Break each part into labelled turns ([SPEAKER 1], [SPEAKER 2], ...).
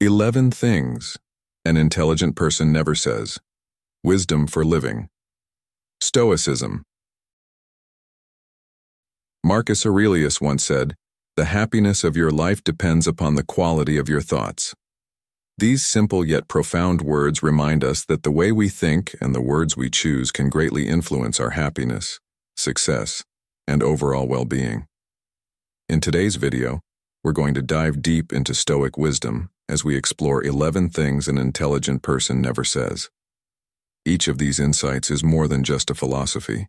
[SPEAKER 1] 11 things an intelligent person never says. Wisdom for living. Stoicism. Marcus Aurelius once said, "The happiness of your life depends upon the quality of your thoughts." These simple yet profound words remind us that the way we think and the words we choose can greatly influence our happiness, success, and overall well-being. In today's video, we're going to dive deep into Stoic wisdom as we explore 11 things an intelligent person never says. Each of these insights is more than just a philosophy.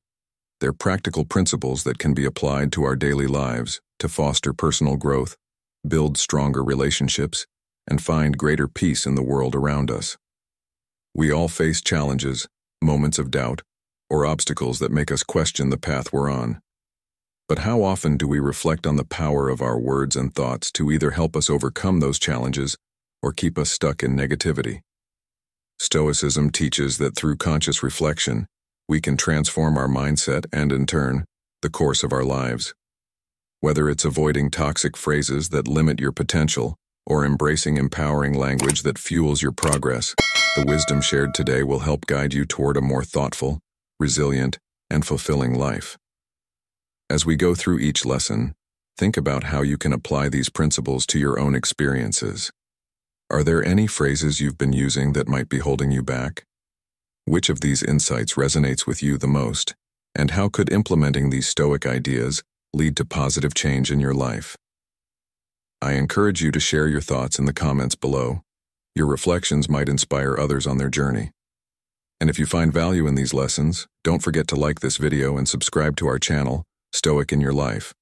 [SPEAKER 1] They're practical principles that can be applied to our daily lives to foster personal growth, build stronger relationships, and find greater peace in the world around us. We all face challenges, moments of doubt, or obstacles that make us question the path we're on. But how often do we reflect on the power of our words and thoughts to either help us overcome those challenges or keep us stuck in negativity? Stoicism teaches that through conscious reflection, we can transform our mindset and, in turn, the course of our lives. Whether it's avoiding toxic phrases that limit your potential or embracing empowering language that fuels your progress, the wisdom shared today will help guide you toward a more thoughtful, resilient, and fulfilling life. As we go through each lesson, think about how you can apply these principles to your own experiences. Are there any phrases you've been using that might be holding you back? Which of these insights resonates with you the most, and how could implementing these Stoic ideas lead to positive change in your life? I encourage you to share your thoughts in the comments below. Your reflections might inspire others on their journey. And if you find value in these lessons, don't forget to like this video and subscribe to our channel, Stoic in Your Life,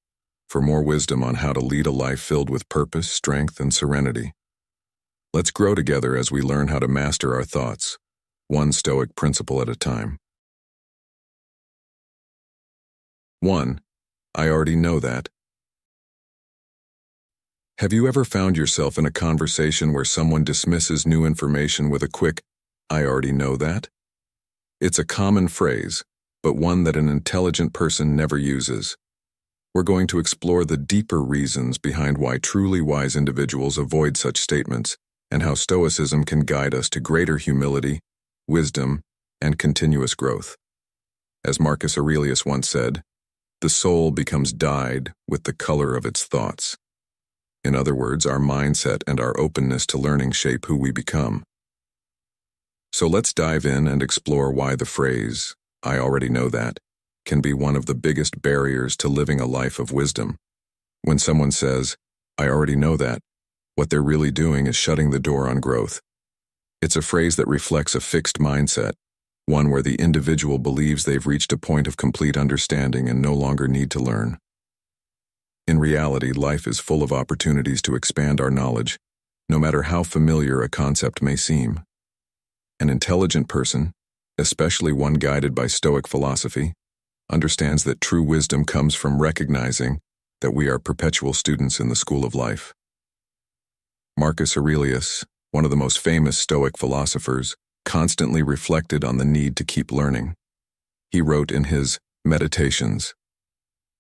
[SPEAKER 1] for more wisdom on how to lead a life filled with purpose, strength, and serenity. Let's grow together as we learn how to master our thoughts, one Stoic principle at a time. 1. I already know that. Have you ever found yourself in a conversation where someone dismisses new information with a quick, "I already know that"? It's a common phrase, but one that an intelligent person never uses. We're going to explore the deeper reasons behind why truly wise individuals avoid such statements and how Stoicism can guide us to greater humility, wisdom, and continuous growth. As Marcus Aurelius once said, "The soul becomes dyed with the color of its thoughts." In other words, our mindset and our openness to learning shape who we become. So let's dive in and explore why the phrase, "I already know that," can be one of the biggest barriers to living a life of wisdom. When someone says, "I already know that," what they're really doing is shutting the door on growth. It's a phrase that reflects a fixed mindset, one where the individual believes they've reached a point of complete understanding and no longer need to learn. In reality, life is full of opportunities to expand our knowledge, no matter how familiar a concept may seem. An intelligent person, especially one guided by Stoic philosophy, understands that true wisdom comes from recognizing that we are perpetual students in the school of life. Marcus Aurelius, one of the most famous Stoic philosophers, constantly reflected on the need to keep learning. He wrote in his Meditations,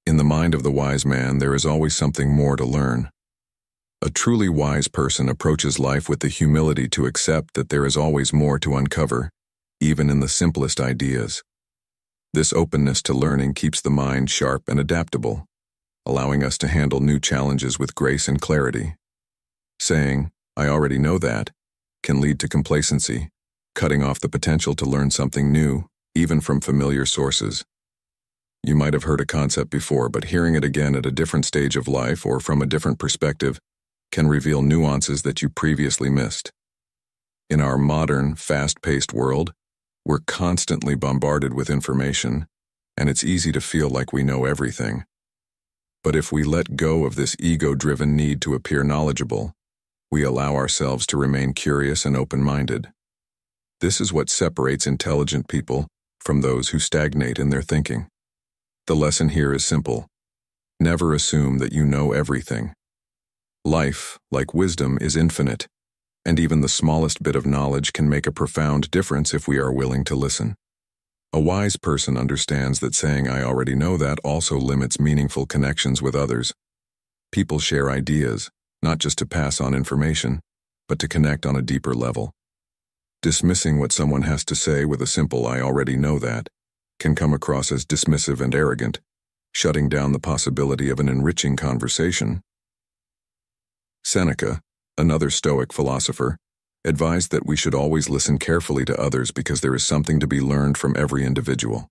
[SPEAKER 1] "In the mind of the wise man there is always something more to learn." A truly wise person approaches life with the humility to accept that there is always more to uncover, even in the simplest ideas. This openness to learning keeps the mind sharp and adaptable, allowing us to handle new challenges with grace and clarity. Saying, "I already know that," can lead to complacency, cutting off the potential to learn something new, even from familiar sources. You might have heard a concept before, but hearing it again at a different stage of life or from a different perspective can reveal nuances that you previously missed. In our modern, fast-paced world, we're constantly bombarded with information, and it's easy to feel like we know everything. But if we let go of this ego-driven need to appear knowledgeable, we allow ourselves to remain curious and open-minded. This is what separates intelligent people from those who stagnate in their thinking. The lesson here is simple. Never assume that you know everything. Life, like wisdom, is infinite, and even the smallest bit of knowledge can make a profound difference if we are willing to listen. A wise person understands that saying "I already know that" also limits meaningful connections with others. People share ideas, not just to pass on information, but to connect on a deeper level. Dismissing what someone has to say with a simple "I already know that" can come across as dismissive and arrogant, shutting down the possibility of an enriching conversation. Seneca, another Stoic philosopher, advised that we should always listen carefully to others because there is something to be learned from every individual.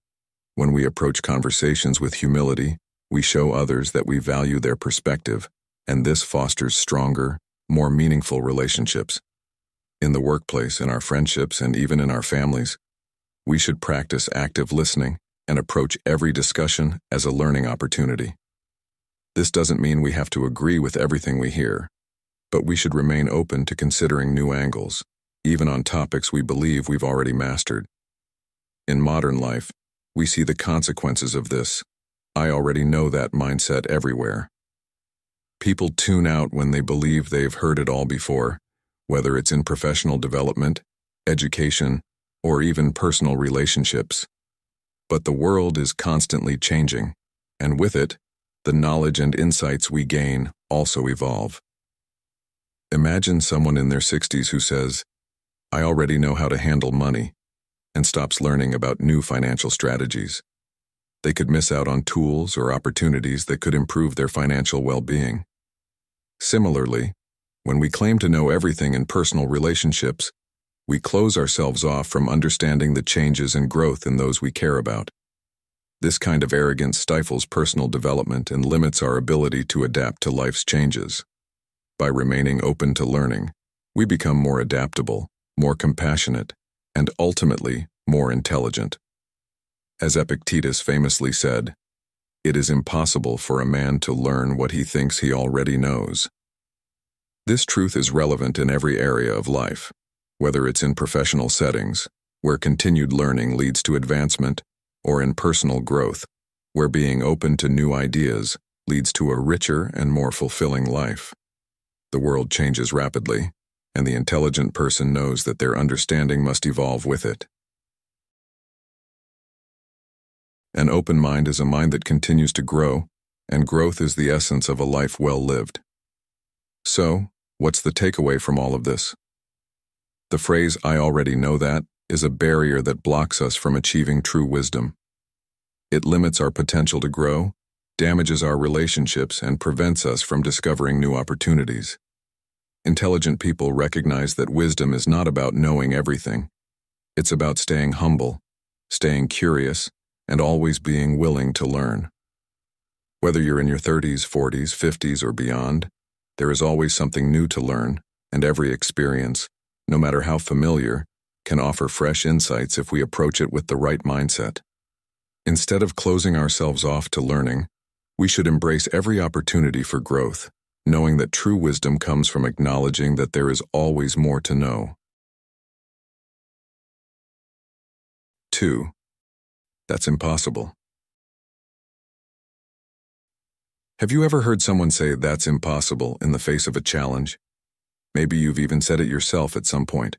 [SPEAKER 1] When we approach conversations with humility, we show others that we value their perspective, and this fosters stronger, more meaningful relationships. In the workplace, in our friendships, and even in our families, we should practice active listening and approach every discussion as a learning opportunity. This doesn't mean we have to agree with everything we hear, but we should remain open to considering new angles, even on topics we believe we've already mastered. In modern life, we see the consequences of this "I already know that" mindset everywhere. People tune out when they believe they've heard it all before, whether it's in professional development, education, or even personal relationships. But the world is constantly changing, and with it, the knowledge and insights we gain also evolve. Imagine someone in their 60s who says, "I already know how to handle money," and stops learning about new financial strategies. They could miss out on tools or opportunities that could improve their financial well-being. Similarly, when we claim to know everything in personal relationships, we close ourselves off from understanding the changes and growth in those we care about. This kind of arrogance stifles personal development and limits our ability to adapt to life's changes. By remaining open to learning, we become more adaptable, more compassionate, and ultimately more intelligent. As Epictetus famously said, "It is impossible for a man to learn what he thinks he already knows." This truth is relevant in every area of life, whether it's in professional settings, where continued learning leads to advancement, or in personal growth, where being open to new ideas leads to a richer and more fulfilling life. The world changes rapidly, and the intelligent person knows that their understanding must evolve with it. An open mind is a mind that continues to grow, and growth is the essence of a life well lived. So, what's the takeaway from all of this? The phrase "I already know that" is a barrier that blocks us from achieving true wisdom. It limits our potential to grow, damages our relationships, and prevents us from discovering new opportunities. Intelligent people recognize that wisdom is not about knowing everything. It's about staying humble, staying curious, and always being willing to learn. Whether you're in your 30s, 40s, 50s, or beyond, there is always something new to learn, and every experience, no matter how familiar, can offer fresh insights if we approach it with the right mindset. Instead of closing ourselves off to learning, we should embrace every opportunity for growth, knowing that true wisdom comes from acknowledging that there is always more to know. 2. That's impossible. Have you ever heard someone say "that's impossible" in the face of a challenge? Maybe you've even said it yourself at some point.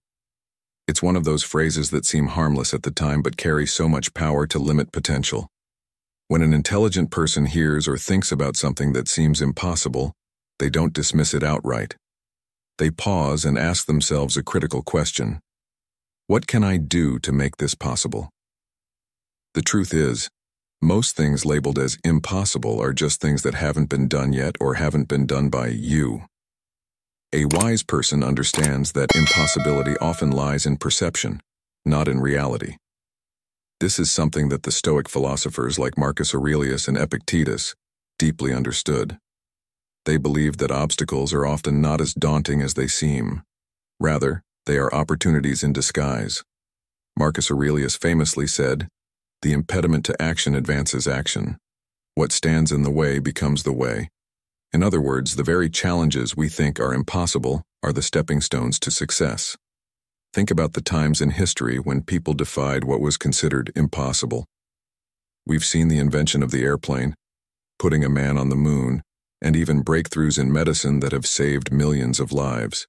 [SPEAKER 1] It's one of those phrases that seem harmless at the time but carry so much power to limit potential. When an intelligent person hears or thinks about something that seems impossible, they don't dismiss it outright. They pause and ask themselves a critical question. What can I do to make this possible? The truth is, most things labeled as impossible are just things that haven't been done yet or haven't been done by you. A wise person understands that impossibility often lies in perception, not in reality. This is something that the Stoic philosophers like Marcus Aurelius and Epictetus deeply understood. They believed that obstacles are often not as daunting as they seem. Rather, they are opportunities in disguise. Marcus Aurelius famously said, "The impediment to action advances action. What stands in the way becomes the way." In other words, the very challenges we think are impossible are the stepping stones to success. Think about the times in history when people defied what was considered impossible. We've seen the invention of the airplane, putting a man on the moon, and even breakthroughs in medicine that have saved millions of lives.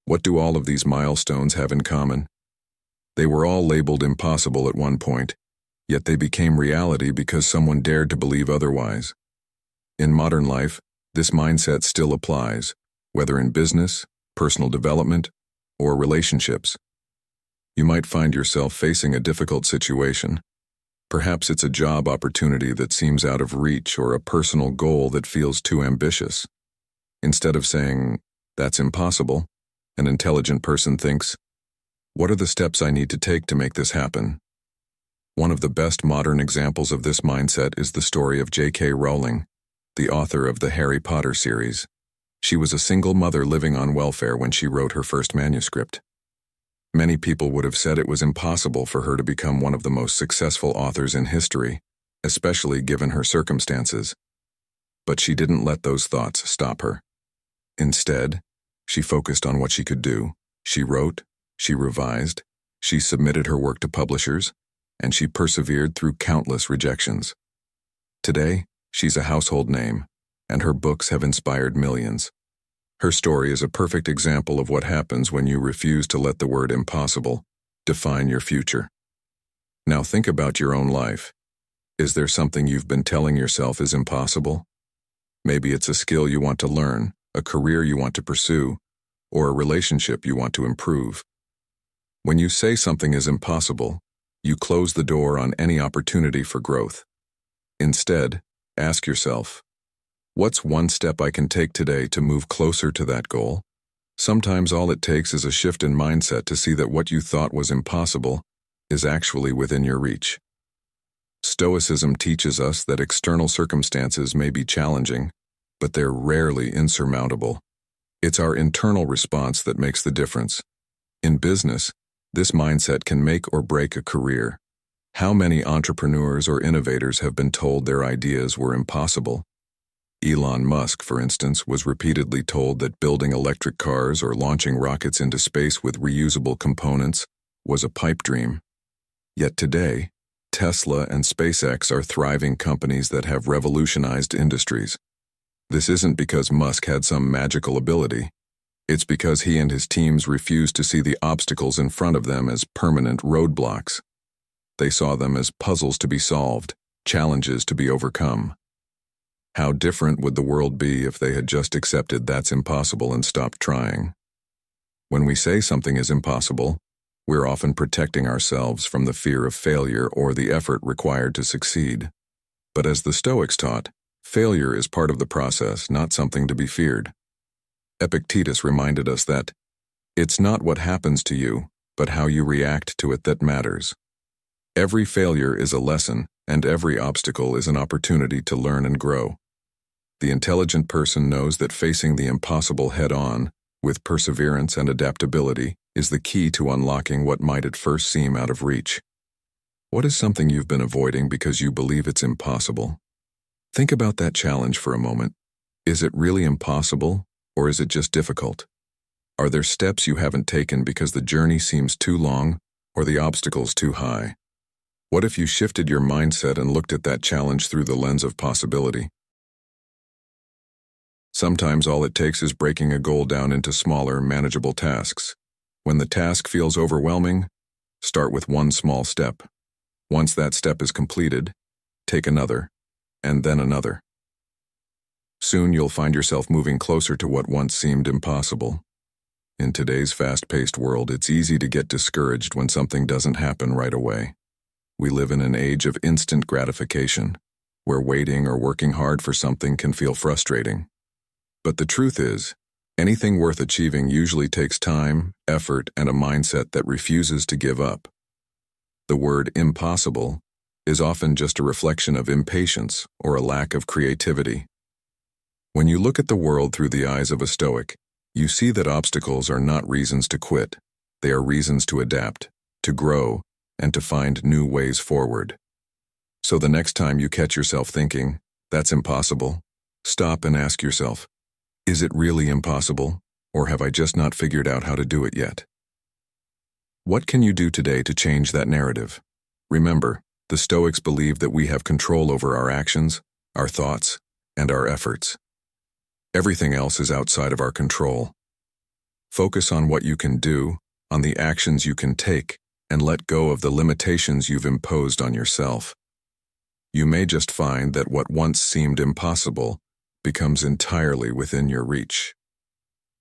[SPEAKER 1] What do all of these milestones have in common? They were all labeled impossible at one point, yet they became reality because someone dared to believe otherwise. In modern life, this mindset still applies, whether in business, personal development, or relationships. You might find yourself facing a difficult situation. Perhaps it's a job opportunity that seems out of reach or a personal goal that feels too ambitious. Instead of saying, "That's impossible," an intelligent person thinks, "What are the steps I need to take to make this happen?" One of the best modern examples of this mindset is the story of J.K. Rowling, the author of the Harry Potter series. She was a single mother living on welfare when she wrote her first manuscript. Many people would have said it was impossible for her to become one of the most successful authors in history, especially given her circumstances. But she didn't let those thoughts stop her. Instead, she focused on what she could do. She wrote, she revised, she submitted her work to publishers, and she persevered through countless rejections. Today, she's a household name, and her books have inspired millions. Her story is a perfect example of what happens when you refuse to let the word impossible define your future. Now think about your own life. Is there something you've been telling yourself is impossible? Maybe it's a skill you want to learn, a career you want to pursue, or a relationship you want to improve. When you say something is impossible, you close the door on any opportunity for growth. Instead, ask yourself, what's one step I can take today to move closer to that goal? Sometimes all it takes is a shift in mindset to see that what you thought was impossible is actually within your reach. Stoicism teaches us that external circumstances may be challenging, but they're rarely insurmountable. It's our internal response that makes the difference. In business, this mindset can make or break a career. How many entrepreneurs or innovators have been told their ideas were impossible? Elon Musk, for instance, was repeatedly told that building electric cars or launching rockets into space with reusable components was a pipe dream. Yet today, Tesla and SpaceX are thriving companies that have revolutionized industries. This isn't because Musk had some magical ability. It's because he and his teams refused to see the obstacles in front of them as permanent roadblocks. They saw them as puzzles to be solved, challenges to be overcome. How different would the world be if they had just accepted that's impossible and stopped trying? When we say something is impossible, we're often protecting ourselves from the fear of failure or the effort required to succeed. But as the Stoics taught, failure is part of the process, not something to be feared. Epictetus reminded us that it's not what happens to you, but how you react to it that matters. Every failure is a lesson, and every obstacle is an opportunity to learn and grow. The intelligent person knows that facing the impossible head-on, with perseverance and adaptability, is the key to unlocking what might at first seem out of reach. What is something you've been avoiding because you believe it's impossible? Think about that challenge for a moment. Is it really impossible, or is it just difficult? Are there steps you haven't taken because the journey seems too long, or the obstacles too high? What if you shifted your mindset and looked at that challenge through the lens of possibility? Sometimes all it takes is breaking a goal down into smaller, manageable tasks. When the task feels overwhelming, start with one small step. Once that step is completed, take another, and then another. Soon you'll find yourself moving closer to what once seemed impossible. In today's fast-paced world, it's easy to get discouraged when something doesn't happen right away. We live in an age of instant gratification, where waiting or working hard for something can feel frustrating. But the truth is, anything worth achieving usually takes time, effort, and a mindset that refuses to give up. The word impossible is often just a reflection of impatience or a lack of creativity. When you look at the world through the eyes of a Stoic, you see that obstacles are not reasons to quit. They are reasons to adapt, to grow, and to find new ways forward. So the next time you catch yourself thinking, "That's impossible," stop and ask yourself, is it really impossible, or have I just not figured out how to do it yet? What can you do today to change that narrative? Remember, the Stoics believe that we have control over our actions, our thoughts, and our efforts. Everything else is outside of our control. Focus on what you can do, on the actions you can take, and let go of the limitations you've imposed on yourself. You may just find that what once seemed impossible becomes entirely within your reach.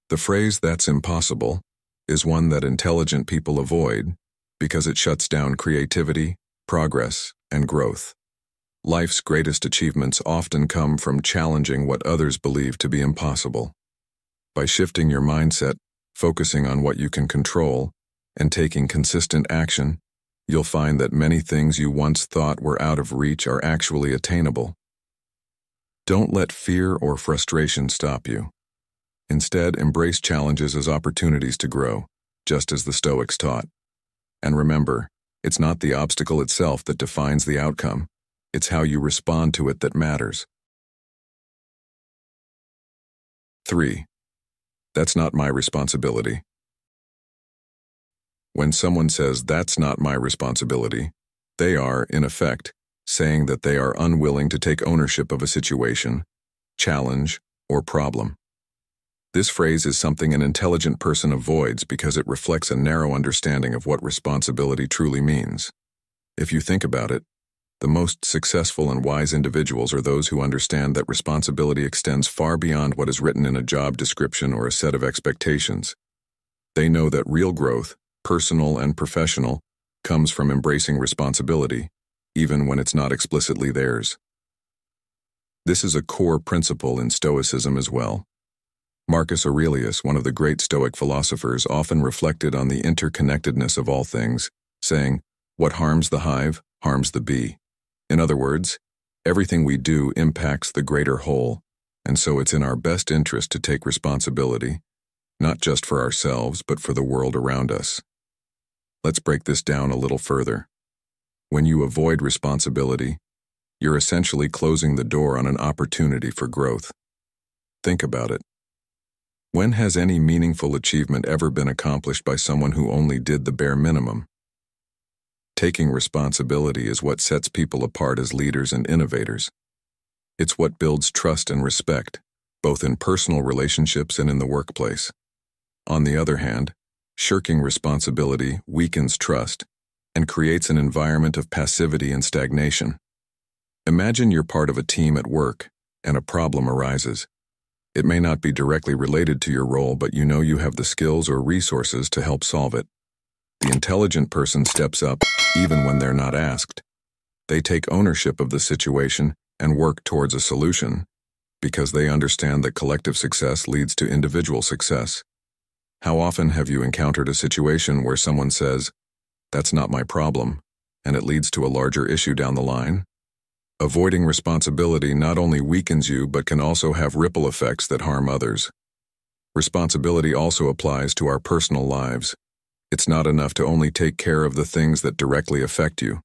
[SPEAKER 1] The phrase "that's impossible" is one that intelligent people avoid because it shuts down creativity, progress, and growth. Life's greatest achievements often come from challenging what others believe to be impossible. By shifting your mindset, focusing on what you can control, and taking consistent action, you'll find that many things you once thought were out of reach are actually attainable. Don't let fear or frustration stop you. Instead, embrace challenges as opportunities to grow, just as the Stoics taught. And remember, it's not the obstacle itself that defines the outcome. It's how you respond to it that matters. 3. That's not my responsibility. When someone says that's not my responsibility, they are, in effect, saying that they are unwilling to take ownership of a situation, challenge, or problem. This phrase is something an intelligent person avoids because it reflects a narrow understanding of what responsibility truly means. If you think about it, the most successful and wise individuals are those who understand that responsibility extends far beyond what is written in a job description or a set of expectations. They know that real growth, personal and professional, comes from embracing responsibility, even when it's not explicitly theirs. This is a core principle in Stoicism as well. Marcus Aurelius, one of the great Stoic philosophers, often reflected on the interconnectedness of all things, saying, "What harms the hive, harms the bee." In other words, everything we do impacts the greater whole, and so it's in our best interest to take responsibility, not just for ourselves, but for the world around us. Let's break this down a little further. When you avoid responsibility, you're essentially closing the door on an opportunity for growth. Think about it. When has any meaningful achievement ever been accomplished by someone who only did the bare minimum? Taking responsibility is what sets people apart as leaders and innovators. It's what builds trust and respect, both in personal relationships and in the workplace. On the other hand, shirking responsibility weakens trust and creates an environment of passivity and stagnation. Imagine you're part of a team at work and a problem arises. It may not be directly related to your role, but you know you have the skills or resources to help solve it. The intelligent person steps up even when they're not asked. They take ownership of the situation and work towards a solution because they understand that collective success leads to individual success. How often have you encountered a situation where someone says, "That's not my problem," and it leads to a larger issue down the line? Avoiding responsibility not only weakens you but can also have ripple effects that harm others. Responsibility also applies to our personal lives. It's not enough to only take care of the things that directly affect you.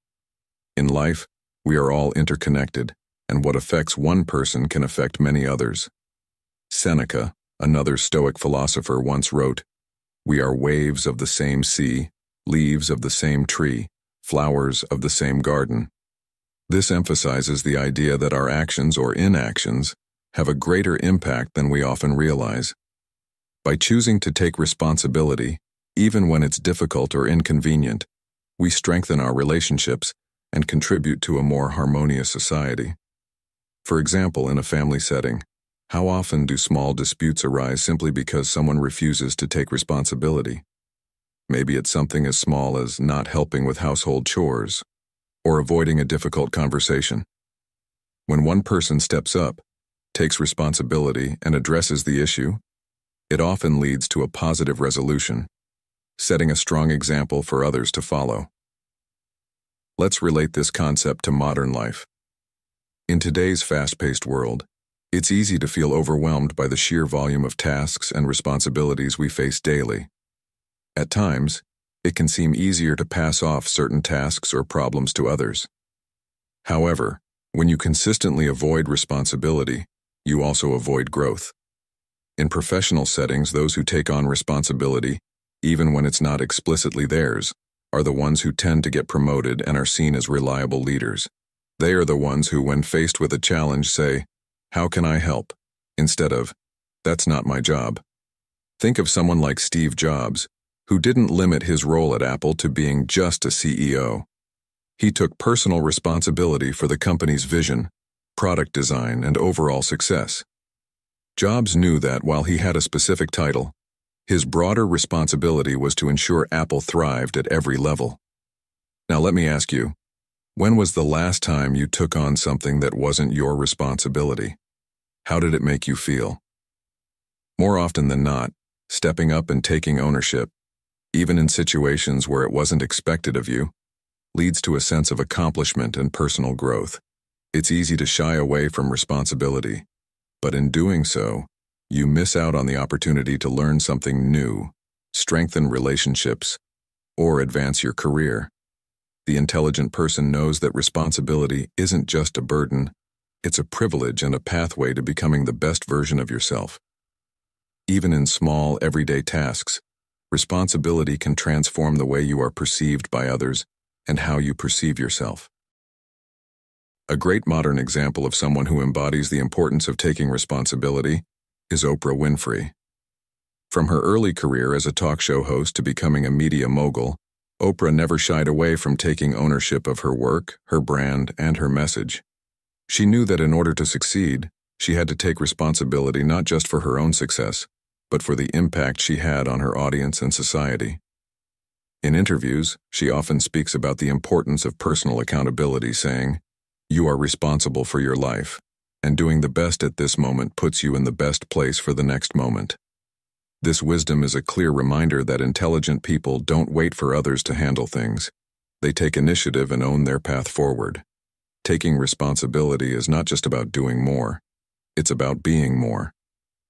[SPEAKER 1] In life, we are all interconnected, and what affects one person can affect many others. Seneca, another Stoic philosopher, once wrote, "We are waves of the same sea, leaves of the same tree, flowers of the same garden." This emphasizes the idea that our actions or inactions have a greater impact than we often realize. By choosing to take responsibility, even when it's difficult or inconvenient, we strengthen our relationships and contribute to a more harmonious society. For example, in a family setting, how often do small disputes arise simply because someone refuses to take responsibility? Maybe it's something as small as not helping with household chores or avoiding a difficult conversation. When one person steps up, takes responsibility, and addresses the issue, it often leads to a positive resolution, setting a strong example for others to follow. Let's relate this concept to modern life. In today's fast-paced world, it's easy to feel overwhelmed by the sheer volume of tasks and responsibilities we face daily. At times, it can seem easier to pass off certain tasks or problems to others. However, when you consistently avoid responsibility, you also avoid growth. In professional settings, those who take on responsibility, even when it's not explicitly theirs, are the ones who tend to get promoted and are seen as reliable leaders. They are the ones who, when faced with a challenge, say, "How can I help?" instead of, "That's not my job." Think of someone like Steve Jobs, who didn't limit his role at Apple to being just a CEO. He took personal responsibility for the company's vision, product design, and overall success. Jobs knew that while he had a specific title, his broader responsibility was to ensure Apple thrived at every level. Now let me ask you, when was the last time you took on something that wasn't your responsibility? How did it make you feel? More often than not, stepping up and taking ownership, even in situations where it wasn't expected of you, leads to a sense of accomplishment and personal growth. It's easy to shy away from responsibility, but in doing so, you miss out on the opportunity to learn something new, strengthen relationships, or advance your career. The intelligent person knows that responsibility isn't just a burden, it's a privilege and a pathway to becoming the best version of yourself. Even in small, everyday tasks, responsibility can transform the way you are perceived by others and how you perceive yourself. A great modern example of someone who embodies the importance of taking responsibility is Oprah Winfrey. From her early career as a talk show host to becoming a media mogul, Oprah never shied away from taking ownership of her work, her brand, and her message. She knew that in order to succeed, she had to take responsibility not just for her own success, but for the impact she had on her audience and society. In interviews, she often speaks about the importance of personal accountability, saying, "You are responsible for your life, and doing the best at this moment puts you in the best place for the next moment." This wisdom is a clear reminder that intelligent people don't wait for others to handle things. They take initiative and own their path forward. Taking responsibility is not just about doing more. It's about being more.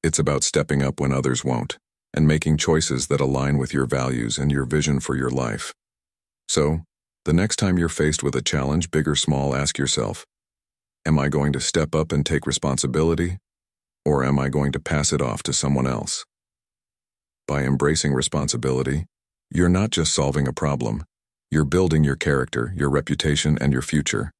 [SPEAKER 1] It's about stepping up when others won't, and making choices that align with your values and your vision for your life. So, the next time you're faced with a challenge, big or small, ask yourself, am I going to step up and take responsibility, or am I going to pass it off to someone else? By embracing responsibility, you're not just solving a problem, you're building your character, your reputation, and your future.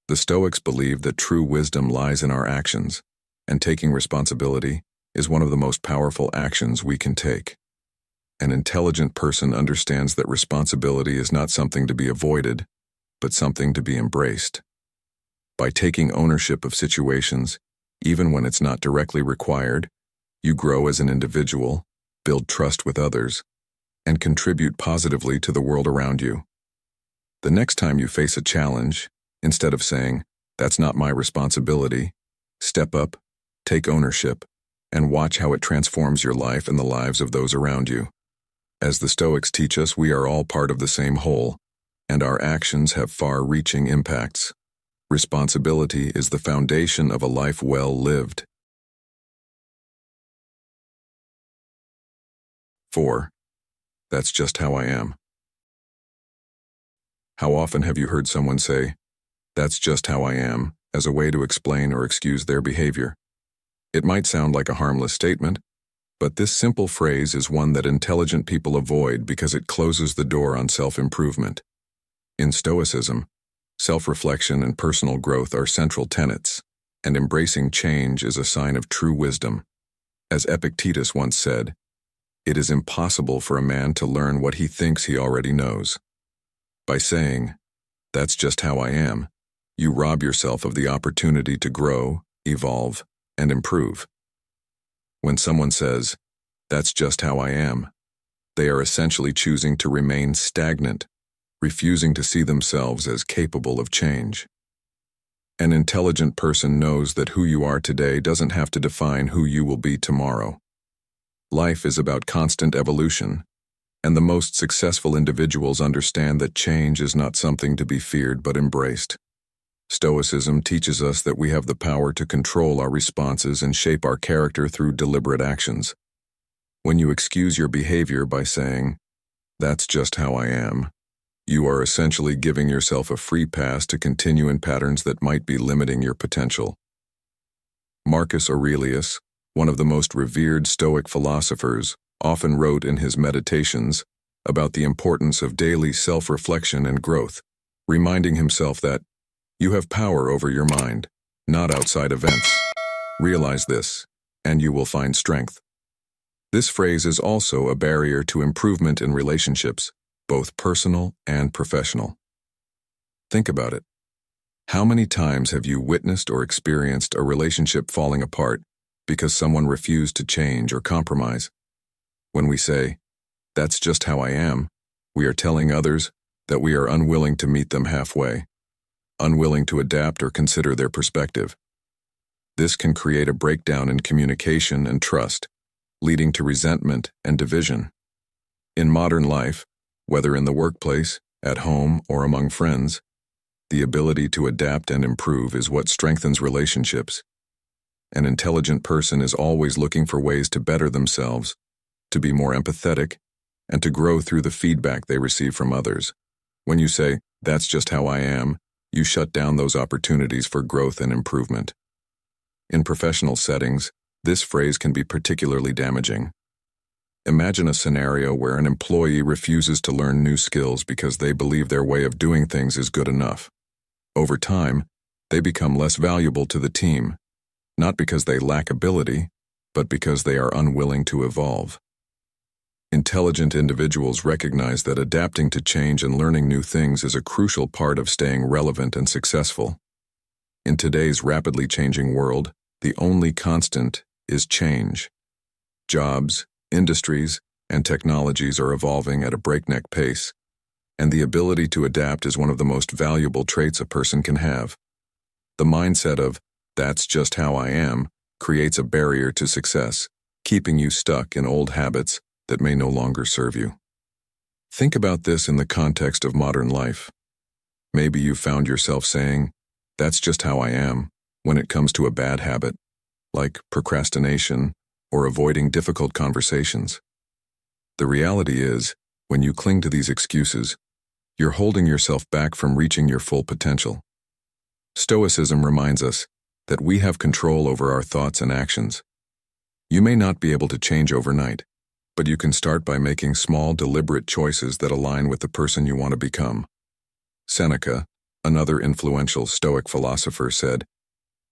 [SPEAKER 1] The Stoics believe that true wisdom lies in our actions, and taking responsibility is one of the most powerful actions we can take. An intelligent person understands that responsibility is not something to be avoided, but something to be embraced. By taking ownership of situations, even when it's not directly required, you grow as an individual, build trust with others, and contribute positively to the world around you. The next time you face a challenge, instead of saying, "That's not my responsibility," step up, take ownership, and watch how it transforms your life and the lives of those around you. As the Stoics teach us, we are all part of the same whole, and our actions have far-reaching impacts. Responsibility is the foundation of a life well lived. 4. That's just how I am. How often have you heard someone say, "That's just how I am," as a way to explain or excuse their behavior? It might sound like a harmless statement, but this simple phrase is one that intelligent people avoid because it closes the door on self-improvement. In Stoicism, self-reflection and personal growth are central tenets, and embracing change is a sign of true wisdom. As Epictetus once said, "It is impossible for a man to learn what he thinks he already knows." By saying, "That's just how I am," you rob yourself of the opportunity to grow, evolve, and improve. When someone says, "That's just how I am," they are essentially choosing to remain stagnant, refusing to see themselves as capable of change. An intelligent person knows that who you are today doesn't have to define who you will be tomorrow. Life is about constant evolution, and the most successful individuals understand that change is not something to be feared but embraced. Stoicism teaches us that we have the power to control our responses and shape our character through deliberate actions. When you excuse your behavior by saying, "That's just how I am," you are essentially giving yourself a free pass to continue in patterns that might be limiting your potential. Marcus Aurelius, one of the most revered Stoic philosophers, often wrote in his Meditations about the importance of daily self-reflection and growth, reminding himself that you have power over your mind, not outside events. Realize this, and you will find strength. This phrase is also a barrier to improvement in relationships, both personal and professional. Think about it. How many times have you witnessed or experienced a relationship falling apart because someone refused to change or compromise. When we say, "That's just how I am," we are telling others that we are unwilling to meet them halfway, unwilling to adapt or consider their perspective. This can create a breakdown in communication and trust, leading to resentment and division. In modern life, whether in the workplace, at home, or among friends, the ability to adapt and improve is what strengthens relationships. An intelligent person is always looking for ways to better themselves, to be more empathetic, and to grow through the feedback they receive from others. When you say, "That's just how I am," you shut down those opportunities for growth and improvement. In professional settings, this phrase can be particularly damaging. Imagine a scenario where an employee refuses to learn new skills because they believe their way of doing things is good enough. Over time, they become less valuable to the team, not because they lack ability, but because they are unwilling to evolve. Intelligent individuals recognize that adapting to change and learning new things is a crucial part of staying relevant and successful. In today's rapidly changing world, the only constant is change. Jobs, industries, and technologies are evolving at a breakneck pace, and the ability to adapt is one of the most valuable traits a person can have. The mindset of, "That's just how I am," creates a barrier to success, keeping you stuck in old habits that may no longer serve you. Think about this in the context of modern life. Maybe you found yourself saying, "That's just how I am," when it comes to a bad habit, like procrastination or avoiding difficult conversations. The reality is, when you cling to these excuses, you're holding yourself back from reaching your full potential. Stoicism reminds us that we have control over our thoughts and actions. You may not be able to change overnight, but you can start by making small, deliberate choices that align with the person you want to become. Seneca, another influential Stoic philosopher, said,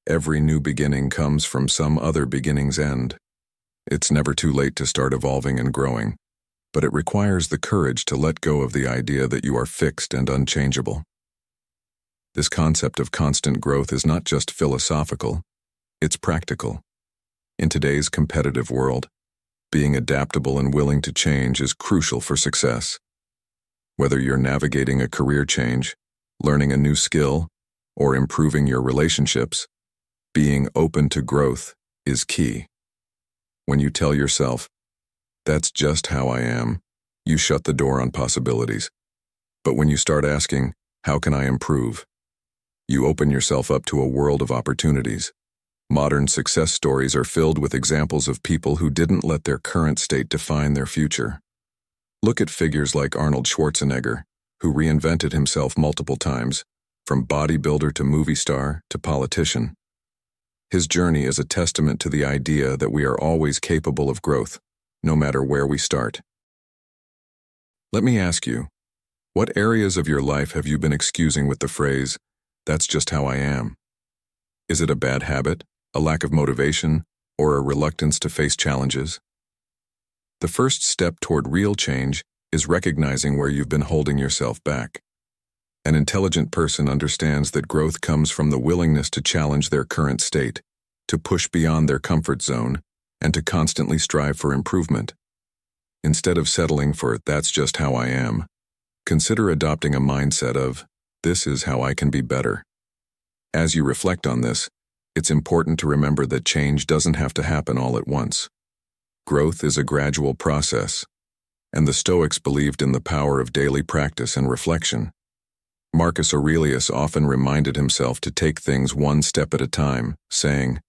[SPEAKER 1] "Every new beginning comes from some other beginning's end." It's never too late to start evolving and growing, but it requires the courage to let go of the idea that you are fixed and unchangeable. This concept of constant growth is not just philosophical, it's practical. In today's competitive world, being adaptable and willing to change is crucial for success. Whether you're navigating a career change, learning a new skill, or improving your relationships, being open to growth is key. When you tell yourself, "That's just how I am," you shut the door on possibilities. But when you start asking, "How can I improve?" you open yourself up to a world of opportunities. Modern success stories are filled with examples of people who didn't let their current state define their future. Look at figures like Arnold Schwarzenegger, who reinvented himself multiple times, from bodybuilder to movie star to politician. His journey is a testament to the idea that we are always capable of growth, no matter where we start. Let me ask you, what areas of your life have you been excusing with the phrase, "That's just how I am"? Is it a bad habit, a lack of motivation, or a reluctance to face challenges? The first step toward real change is recognizing where you've been holding yourself back. An intelligent person understands that growth comes from the willingness to challenge their current state, to push beyond their comfort zone, and to constantly strive for improvement. Instead of settling for, "That's just how I am," consider adopting a mindset of, "This is how I can be better." As you reflect on this, it's important to remember that change doesn't have to happen all at once. Growth is a gradual process, and the Stoics believed in the power of daily practice and reflection. Marcus Aurelius often reminded himself to take things one step at a time, saying,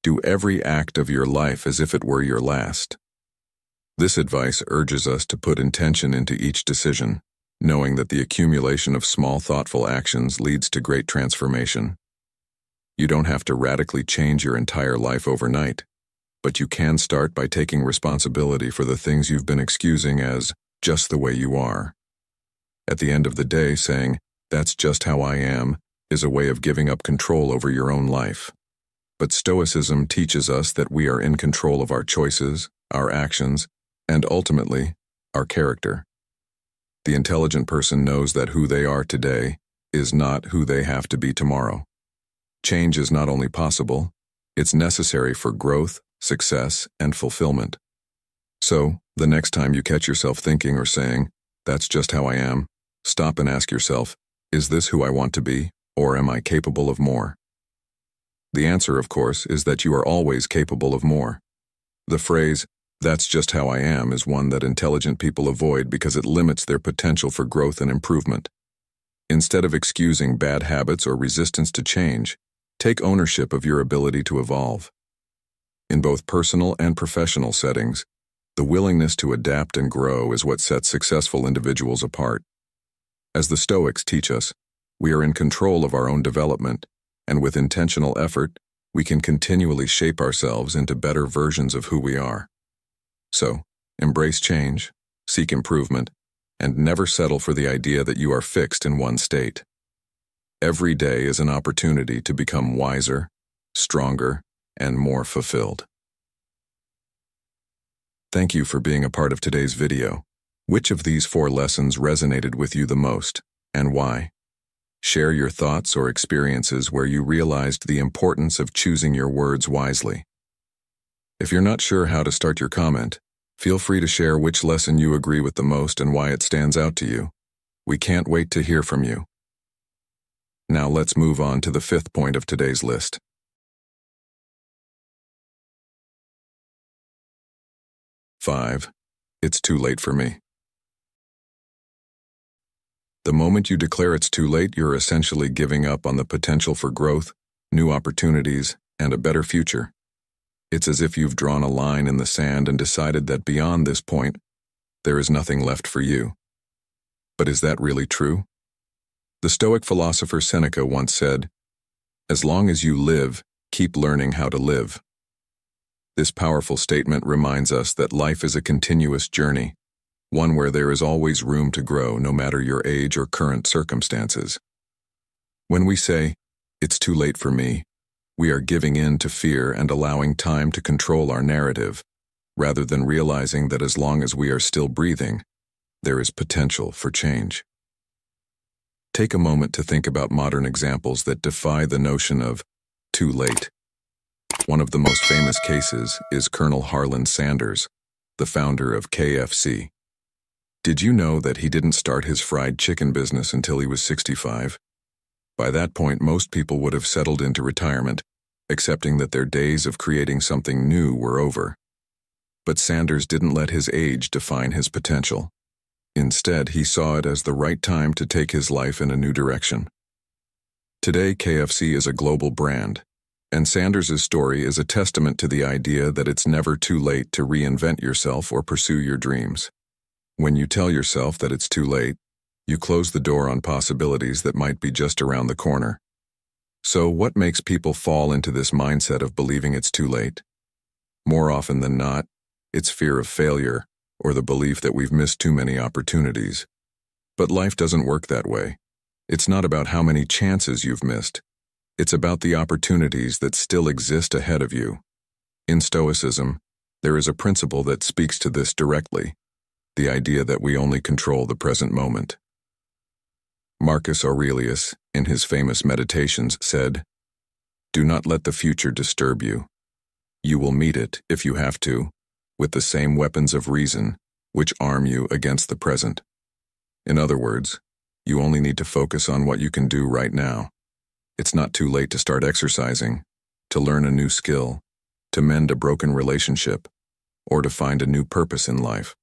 [SPEAKER 1] "Do every act of your life as if it were your last." This advice urges us to put intention into each decision, knowing that the accumulation of small, thoughtful actions leads to great transformation. You don't have to radically change your entire life overnight, but you can start by taking responsibility for the things you've been excusing as just the way you are. At the end of the day, saying, "That's just how I am," is a way of giving up control over your own life. But Stoicism teaches us that we are in control of our choices, our actions, and ultimately, our character. The intelligent person knows that who they are today is not who they have to be tomorrow. Change is not only possible, it's necessary for growth, success, and fulfillment. So, the next time you catch yourself thinking or saying, "That's just how I am," stop and ask yourself, is this who I want to be, or am I capable of more? The answer, of course, is that you are always capable of more. The phrase, "that's just how I am," is one that intelligent people avoid because it limits their potential for growth and improvement. Instead of excusing bad habits or resistance to change, take ownership of your ability to evolve. In both personal and professional settings, the willingness to adapt and grow is what sets successful individuals apart. As the Stoics teach us, we are in control of our own development, and with intentional effort, we can continually shape ourselves into better versions of who we are. So, embrace change, seek improvement, and never settle for the idea that you are fixed in one state. Every day is an opportunity to become wiser, stronger, and more fulfilled. Thank you for being a part of today's video. Which of these 4 lessons resonated with you the most, and why? Share your thoughts or experiences where you realized the importance of choosing your words wisely. If you're not sure how to start your comment, feel free to share which lesson you agree with the most and why it stands out to you. We can't wait to hear from you. Now let's move on to the 5th point of today's list. 5. It's too late for me. The moment you declare it's too late, you're essentially giving up on the potential for growth, new opportunities, and a better future. It's as if you've drawn a line in the sand and decided that beyond this point, there is nothing left for you. But is that really true? The Stoic philosopher Seneca once said, "As long as you live, keep learning how to live." This powerful statement reminds us that life is a continuous journey, one where there is always room to grow no matter your age or current circumstances. When we say, "It's too late for me," we are giving in to fear and allowing time to control our narrative, rather than realizing that as long as we are still breathing, there is potential for change. Take a moment to think about modern examples that defy the notion of too late. One of the most famous cases is Colonel Harlan Sanders, the founder of KFC. Did you know that he didn't start his fried chicken business until he was 65? By that point, most people would have settled into retirement, accepting that their days of creating something new were over. But Sanders didn't let his age define his potential. Instead, he saw it as the right time to take his life in a new direction. Today, KFC is a global brand, and Sanders' story is a testament to the idea that it's never too late to reinvent yourself or pursue your dreams. When you tell yourself that it's too late, you close the door on possibilities that might be just around the corner. So what makes people fall into this mindset of believing it's too late? More often than not, it's fear of failure or the belief that we've missed too many opportunities. But life doesn't work that way. It's not about how many chances you've missed. It's about the opportunities that still exist ahead of you. In Stoicism, there is a principle that speaks to this directly, the idea that we only control the present moment. Marcus Aurelius, in his famous Meditations, said, "Do not let the future disturb you. You will meet it, if you have to, with the same weapons of reason which arm you against the present." In other words, you only need to focus on what you can do right now. It's not too late to start exercising, to learn a new skill, to mend a broken relationship, or to find a new purpose in life.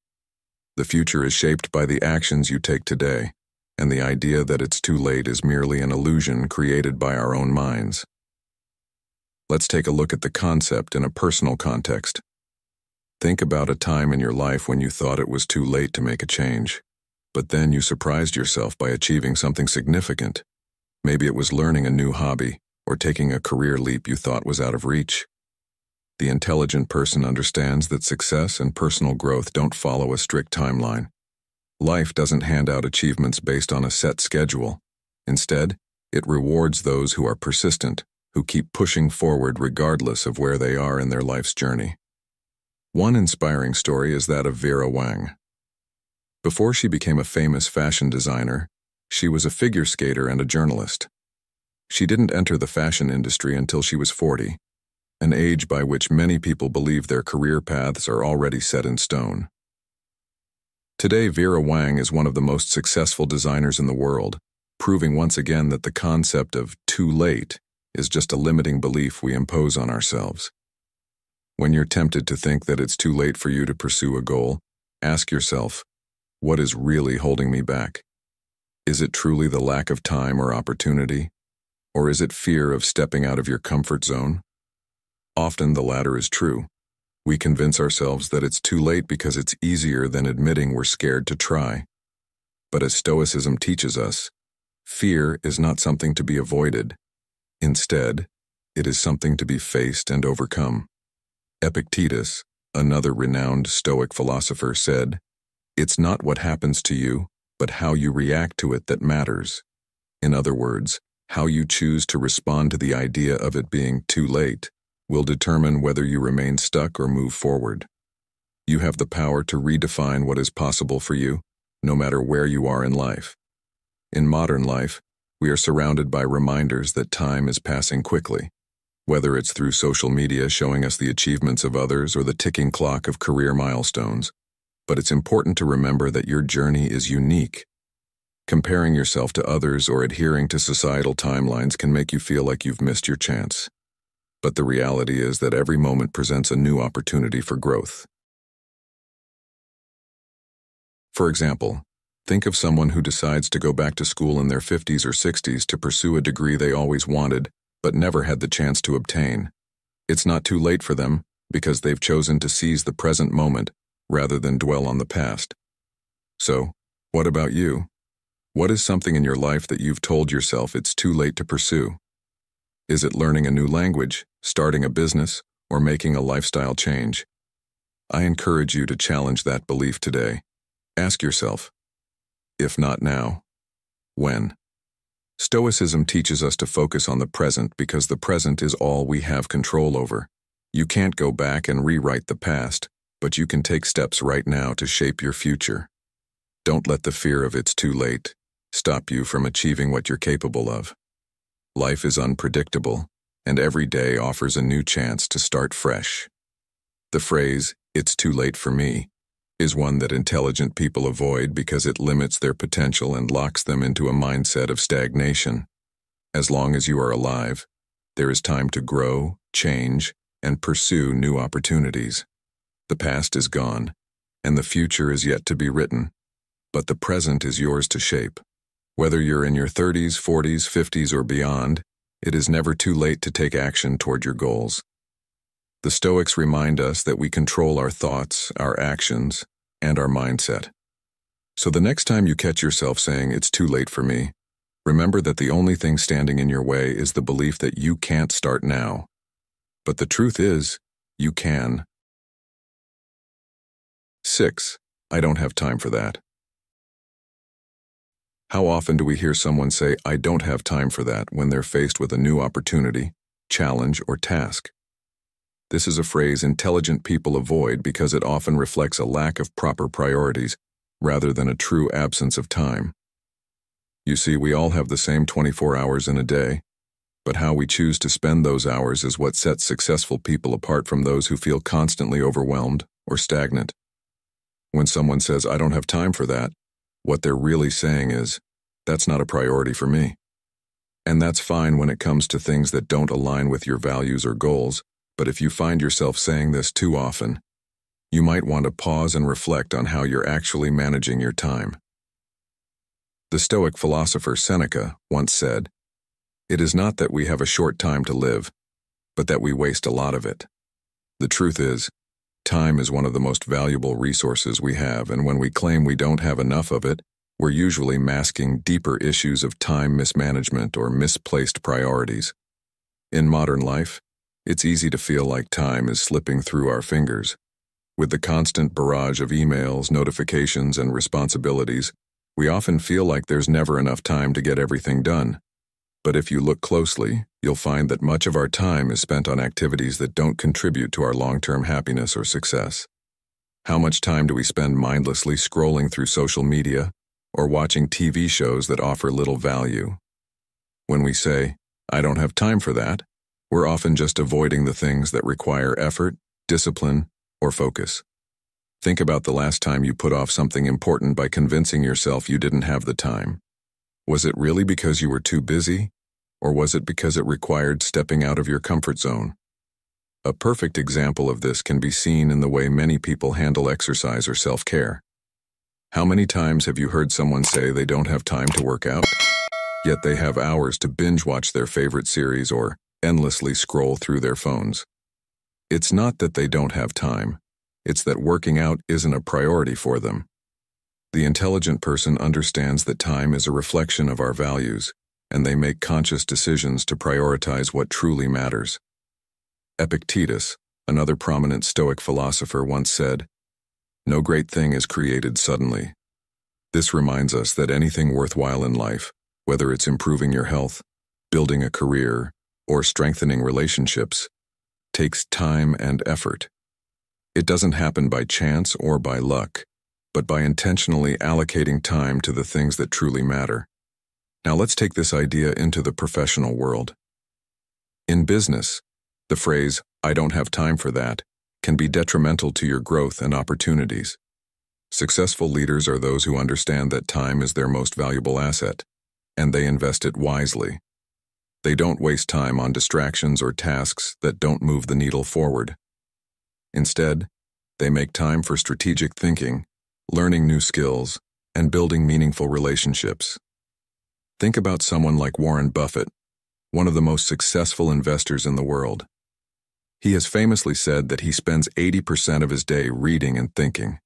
[SPEAKER 1] The future is shaped by the actions you take today, and the idea that it's too late is merely an illusion created by our own minds. Let's take a look at the concept in a personal context. Think about a time in your life when you thought it was too late to make a change, but then you surprised yourself by achieving something significant. Maybe it was learning a new hobby or taking a career leap you thought was out of reach. The intelligent person understands that success and personal growth don't follow a strict timeline. Life doesn't hand out achievements based on a set schedule. Instead, it rewards those who are persistent, who keep pushing forward regardless of where they are in their life's journey. One inspiring story is that of Vera Wang. Before she became a famous fashion designer, she was a figure skater and a journalist. She didn't enter the fashion industry until she was 40. an age by which many people believe their career paths are already set in stone. Today, Vera Wang is one of the most successful designers in the world, proving once again that the concept of too late is just a limiting belief we impose on ourselves. When you're tempted to think that it's too late for you to pursue a goal, ask yourself, what is really holding me back? Is it truly the lack of time or opportunity? Or is it fear of stepping out of your comfort zone? Often the latter is true. We convince ourselves that it's too late because it's easier than admitting we're scared to try. But as Stoicism teaches us, fear is not something to be avoided. Instead, it is something to be faced and overcome. Epictetus, another renowned Stoic philosopher, said, "It's not what happens to you, but how you react to it that matters." In other words, how you choose to respond to the idea of it being too late will determine whether you remain stuck or move forward. You have the power to redefine what is possible for you, no matter where you are in life. In modern life, we are surrounded by reminders that time is passing quickly, whether it's through social media showing us the achievements of others or the ticking clock of career milestones. But it's important to remember that your journey is unique. Comparing yourself to others or adhering to societal timelines can make you feel like you've missed your chance. But the reality is that every moment presents a new opportunity for growth. For example, think of someone who decides to go back to school in their 50s or 60s to pursue a degree they always wanted, but never had the chance to obtain. It's not too late for them because they've chosen to seize the present moment rather than dwell on the past. So, what about you? What is something in your life that you've told yourself it's too late to pursue? Is it learning a new language, starting a business, or making a lifestyle change? I encourage you to challenge that belief today. Ask yourself, if not now, when? Stoicism teaches us to focus on the present because the present is all we have control over. You can't go back and rewrite the past, but you can take steps right now to shape your future. Don't let the fear of it's too late stop you from achieving what you're capable of. Life is unpredictable, and every day offers a new chance to start fresh. The phrase, "it's too late for me," is one that intelligent people avoid because it limits their potential and locks them into a mindset of stagnation. As long as you are alive, there is time to grow, change, and pursue new opportunities. The past is gone, and the future is yet to be written, but the present is yours to shape. Whether you're in your 30s, 40s, 50s, or beyond, it is never too late to take action toward your goals. The Stoics remind us that we control our thoughts, our actions, and our mindset. So the next time you catch yourself saying, "It's too late for me," remember that the only thing standing in your way is the belief that you can't start now. But the truth is, you can. 6. I don't have time for that. How often do we hear someone say, "I don't have time for that," when they're faced with a new opportunity, challenge, or task? This is a phrase intelligent people avoid because it often reflects a lack of proper priorities rather than a true absence of time. You see, we all have the same 24 hours in a day, but how we choose to spend those hours is what sets successful people apart from those who feel constantly overwhelmed or stagnant. When someone says, "I don't have time for that," what they're really saying is, "That's not a priority for me." And that's fine when it comes to things that don't align with your values or goals, but if you find yourself saying this too often, you might want to pause and reflect on how you're actually managing your time. The Stoic philosopher Seneca once said, "It is not that we have a short time to live, but that we waste a lot of it." The truth is, time is one of the most valuable resources we have, and when we claim we don't have enough of it, we're usually masking deeper issues of time mismanagement or misplaced priorities. In modern life, it's easy to feel like time is slipping through our fingers. With the constant barrage of emails, notifications, and responsibilities, we often feel like there's never enough time to get everything done. But if you look closely, you'll find that much of our time is spent on activities that don't contribute to our long-term happiness or success. How much time do we spend mindlessly scrolling through social media or watching TV shows that offer little value? When we say, "I don't have time for that," We're often just avoiding the things that require effort, discipline, or focus. Think about the last time you put off something important by convincing yourself you didn't have the time. Was it really because you were too busy, or was it because it required stepping out of your comfort zone? A perfect example of this can be seen in the way many people handle exercise or self-care. How many times have you heard someone say they don't have time to work out, yet they have hours to binge-watch their favorite series or endlessly scroll through their phones? It's not that they don't have time, it's that working out isn't a priority for them. The intelligent person understands that time is a reflection of our values, and they make conscious decisions to prioritize what truly matters. Epictetus, another prominent Stoic philosopher, once said, "No great thing is created suddenly." This reminds us that anything worthwhile in life, whether it's improving your health, building a career, or strengthening relationships, takes time and effort. It doesn't happen by chance or by luck, but by intentionally allocating time to the things that truly matter. Now let's take this idea into the professional world. In business, the phrase, "I don't have time for that," can be detrimental to your growth and opportunities. Successful leaders are those who understand that time is their most valuable asset, and they invest it wisely. They don't waste time on distractions or tasks that don't move the needle forward. Instead, they make time for strategic thinking, learning new skills, and building meaningful relationships. Think about someone like Warren Buffett, one of the most successful investors in the world. He has famously said that he spends 80% of his day reading and thinking.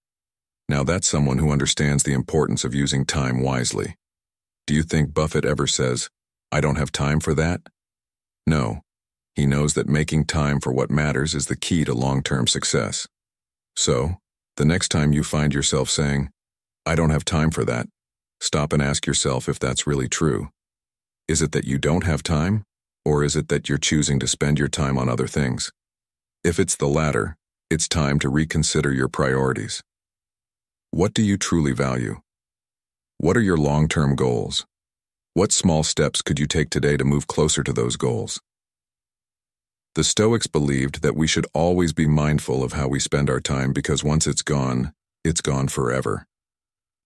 [SPEAKER 1] Now that's someone who understands the importance of using time wisely. Do you think Buffett ever says, "I don't have time for that"? No. He knows that making time for what matters is the key to long-term success. So, the next time you find yourself saying, "I don't have time for that," stop and ask yourself if that's really true. Is it that you don't have time, or is it that you're choosing to spend your time on other things? If it's the latter, it's time to reconsider your priorities. What do you truly value? What are your long-term goals? What small steps could you take today to move closer to those goals? The Stoics believed that we should always be mindful of how we spend our time because once it's gone forever.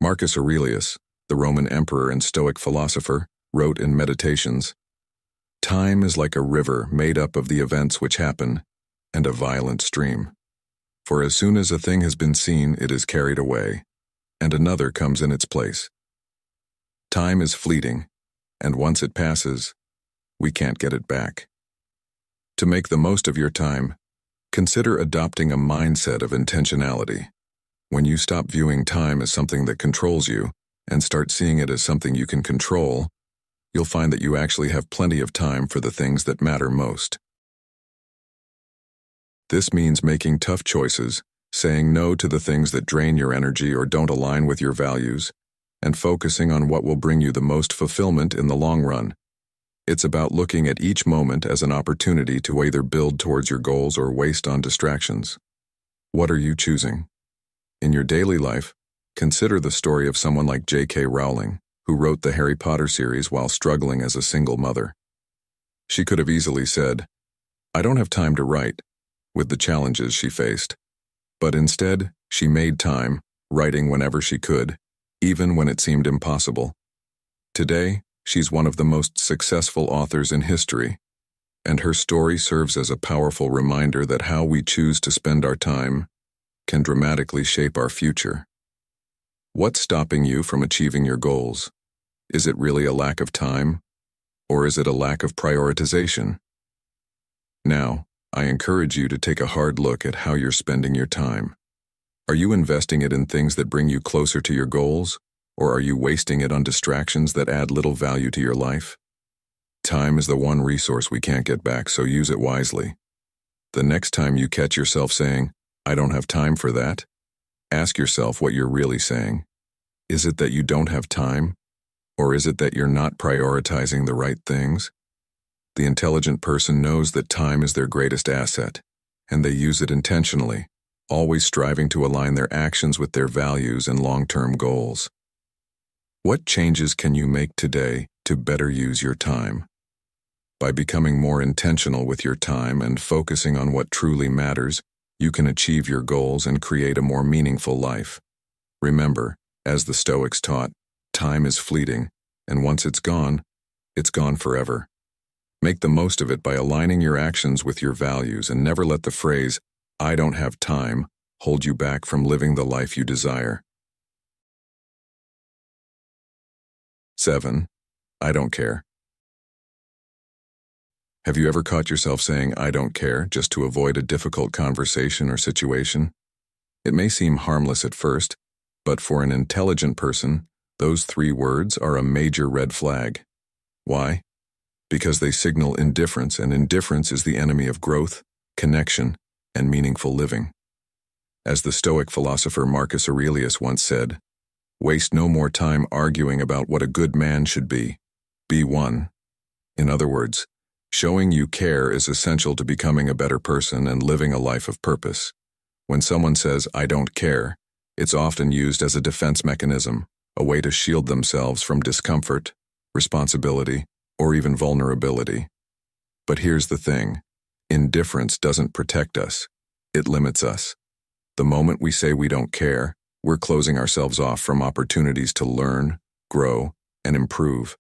[SPEAKER 1] Marcus Aurelius, the Roman emperor and Stoic philosopher, wrote in Meditations, "Time is like a river made up of the events which happen, and a violent stream. For as soon as a thing has been seen, it is carried away, and another comes in its place." Time is fleeting, and once it passes, we can't get it back. To make the most of your time, consider adopting a mindset of intentionality. When you stop viewing time as something that controls you and start seeing it as something you can control, you'll find that you actually have plenty of time for the things that matter most. This means making tough choices, saying no to the things that drain your energy or don't align with your values, and focusing on what will bring you the most fulfillment in the long run. It's about looking at each moment as an opportunity to either build towards your goals or waste on distractions. What are you choosing? In your daily life, consider the story of someone like J.K. Rowling, who wrote the Harry Potter series while struggling as a single mother. She could have easily said, "I don't have time to write," with the challenges she faced. But instead, she made time, writing whenever she could, even when it seemed impossible. Today, she's one of the most successful authors in history, and her story serves as a powerful reminder that how we choose to spend our time can dramatically shape our future. What's stopping you from achieving your goals? Is it really a lack of time, or is it a lack of prioritization? Now, I encourage you to take a hard look at how you're spending your time. Are you investing it in things that bring you closer to your goals, or are you wasting it on distractions that add little value to your life? Time is the one resource we can't get back, so use it wisely. The next time you catch yourself saying, "I don't have time for that," ask yourself what you're really saying. Is it that you don't have time, or is it that you're not prioritizing the right things? The intelligent person knows that time is their greatest asset, and they use it intentionally, always striving to align their actions with their values and long-term goals. What changes can you make today to better use your time? By becoming more intentional with your time and focusing on what truly matters, you can achieve your goals and create a more meaningful life. Remember, as the Stoics taught, time is fleeting, and once it's gone forever. Make the most of it by aligning your actions with your values and never let the phrase, "I don't have time," hold you back from living the life you desire. 7. I don't care. Have you ever caught yourself saying, "I don't care," just to avoid a difficult conversation or situation? It may seem harmless at first, but for an intelligent person, those 3 words are a major red flag. Why? Because they signal indifference, and indifference is the enemy of growth, connection, and meaningful living. As the Stoic philosopher Marcus Aurelius once said, "Waste no more time arguing about what a good man should be. Be one." In other words, showing you care is essential to becoming a better person and living a life of purpose. When someone says, "I don't care," it's often used as a defense mechanism, a way to shield themselves from discomfort, responsibility, or even vulnerability. But here's the thing. Indifference doesn't protect us. It limits us. The moment we say we don't care, we're closing ourselves off from opportunities to learn, grow, and improve.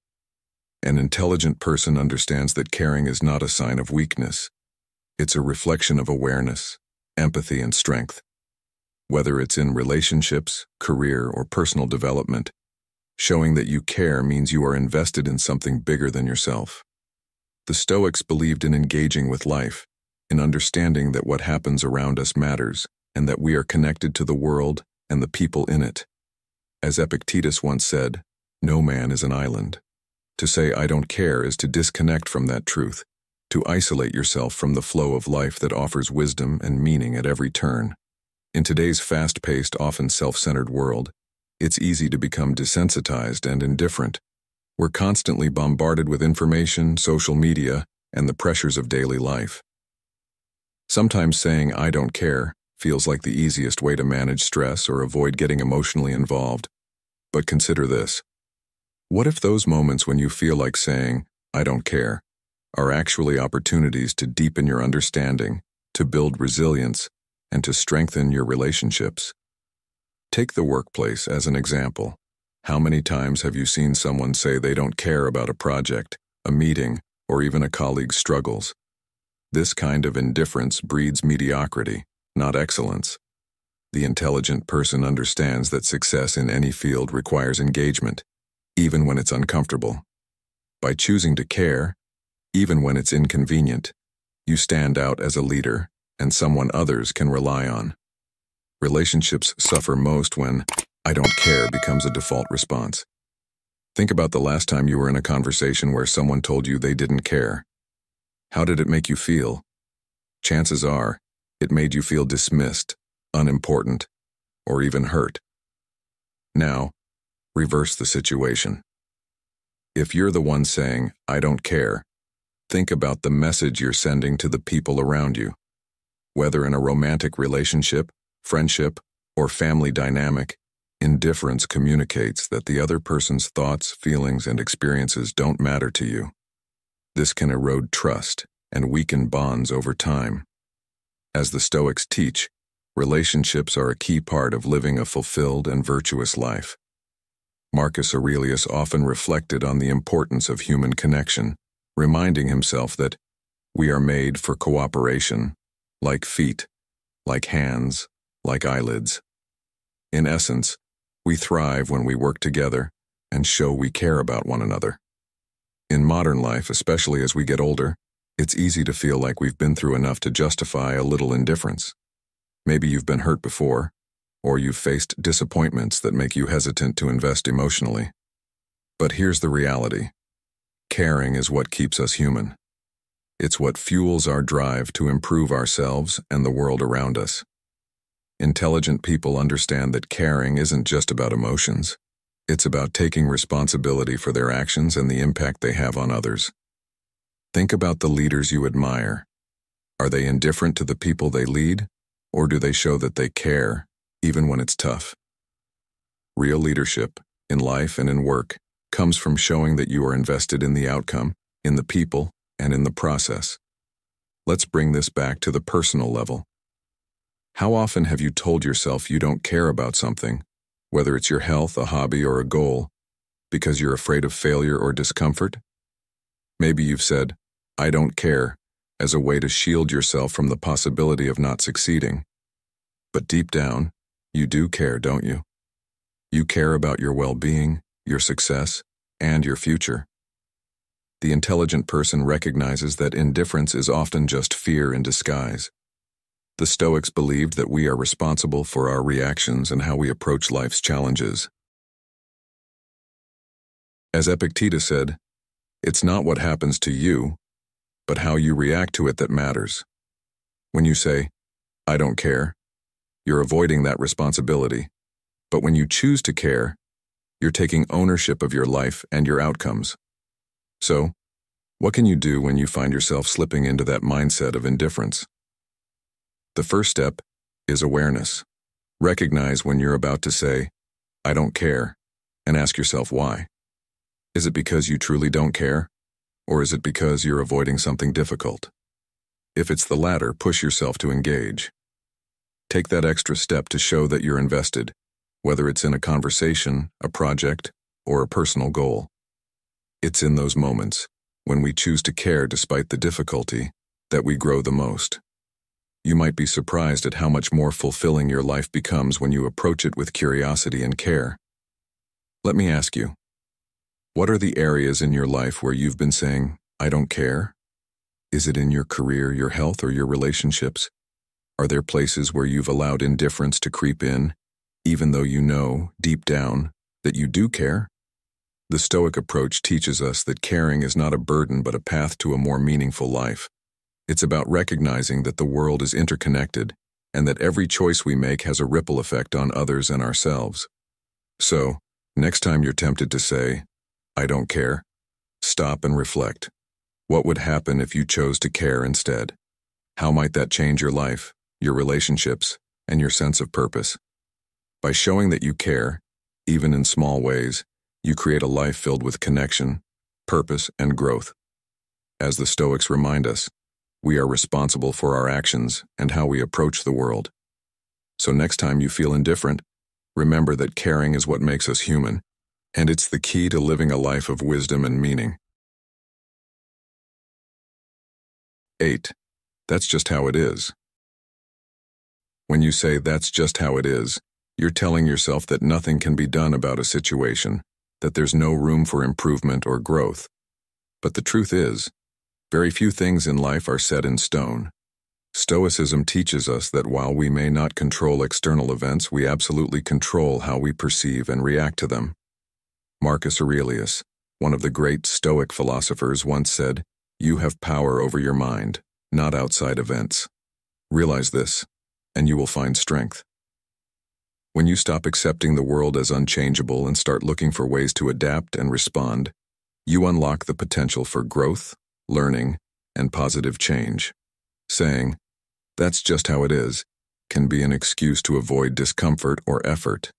[SPEAKER 1] An intelligent person understands that caring is not a sign of weakness. It's a reflection of awareness, empathy, and strength. Whether it's in relationships, career, or personal development, showing that you care means you are invested in something bigger than yourself. The Stoics believed in engaging with life, in understanding that what happens around us matters, and that we are connected to the world and the people in it. As Epictetus once said, "No man is an island." To say "I don't care" is to disconnect from that truth, to isolate yourself from the flow of life that offers wisdom and meaning at every turn. In today's fast-paced, often self-centered world, it's easy to become desensitized and indifferent. We're constantly bombarded with information, social media, and the pressures of daily life. Sometimes saying "I don't care" feels like the easiest way to manage stress or avoid getting emotionally involved. But consider this. What if those moments when you feel like saying, "I don't care," are actually opportunities to deepen your understanding, to build resilience, and to strengthen your relationships? Take the workplace as an example. How many times have you seen someone say they don't care about a project, a meeting, or even a colleague's struggles? This kind of indifference breeds mediocrity, not excellence. The intelligent person understands that success in any field requires engagement, even when it's uncomfortable. By choosing to care, even when it's inconvenient, you stand out as a leader and someone others can rely on. Relationships suffer most when "I don't care" becomes a default response. Think about the last time you were in a conversation where someone told you they didn't care. How did it make you feel? Chances are, it made you feel dismissed, unimportant, or even hurt. Now, reverse the situation. If you're the one saying, "I don't care," think about the message you're sending to the people around you. Whether in a romantic relationship, friendship, or family dynamic, indifference communicates that the other person's thoughts, feelings, and experiences don't matter to you. This can erode trust and weaken bonds over time. As the Stoics teach, relationships are a key part of living a fulfilled and virtuous life. Marcus Aurelius often reflected on the importance of human connection, reminding himself that we are made for cooperation, like feet, like hands, like eyelids. In essence, we thrive when we work together and show we care about one another. In modern life, especially as we get older, it's easy to feel like we've been through enough to justify a little indifference. Maybe you've been hurt before, or you've faced disappointments that make you hesitant to invest emotionally. But here's the reality. Caring is what keeps us human. It's what fuels our drive to improve ourselves and the world around us. Intelligent people understand that caring isn't just about emotions. It's about taking responsibility for their actions and the impact they have on others. Think about the leaders you admire. Are they indifferent to the people they lead, or do they show that they care, even when it's tough? Real leadership, in life and in work, comes from showing that you are invested in the outcome, in the people, and in the process. Let's bring this back to the personal level. How often have you told yourself you don't care about something, whether it's your health, a hobby, or a goal, because you're afraid of failure or discomfort? Maybe you've said, "I don't care," as a way to shield yourself from the possibility of not succeeding. But deep down, you do care, don't you? You care about your well-being, your success, and your future. The intelligent person recognizes that indifference is often just fear in disguise. The Stoics believed that we are responsible for our reactions and how we approach life's challenges. As Epictetus said, "It's not what happens to you, but how you react to it that matters." When you say, "I don't care," you're avoiding that responsibility. But when you choose to care, you're taking ownership of your life and your outcomes. So, what can you do when you find yourself slipping into that mindset of indifference? The first step is awareness. Recognize when you're about to say, "I don't care," and ask yourself why. Is it because you truly don't care? Or is it because you're avoiding something difficult? If it's the latter, push yourself to engage. Take that extra step to show that you're invested, whether it's in a conversation, a project, or a personal goal. It's in those moments, when we choose to care despite the difficulty, that we grow the most. You might be surprised at how much more fulfilling your life becomes when you approach it with curiosity and care. Let me ask you, what are the areas in your life where you've been saying, "I don't care"? Is it in your career, your health, or your relationships? Are there places where you've allowed indifference to creep in, even though you know, deep down, that you do care? The Stoic approach teaches us that caring is not a burden but a path to a more meaningful life. It's about recognizing that the world is interconnected and that every choice we make has a ripple effect on others and ourselves. So, next time you're tempted to say, "I don't care," stop and reflect. What would happen if you chose to care instead? How might that change your life, your relationships, and your sense of purpose? By showing that you care, even in small ways, you create a life filled with connection, purpose, and growth. As the Stoics remind us, we are responsible for our actions and how we approach the world. So next time you feel indifferent, remember that caring is what makes us human, and it's the key to living a life of wisdom and meaning. 8. That's just how it is. When you say "that's just how it is," you're telling yourself that nothing can be done about a situation, that there's no room for improvement or growth. But the truth is, very few things in life are set in stone. Stoicism teaches us that while we may not control external events, we absolutely control how we perceive and react to them. Marcus Aurelius, one of the great Stoic philosophers, once said, "You have power over your mind, not outside events." Realize this, and you will find strength. When you stop accepting the world as unchangeable and start looking for ways to adapt and respond, you unlock the potential for growth, learning, and positive change. Saying, "That's just how it is," can be an excuse to avoid discomfort or effort.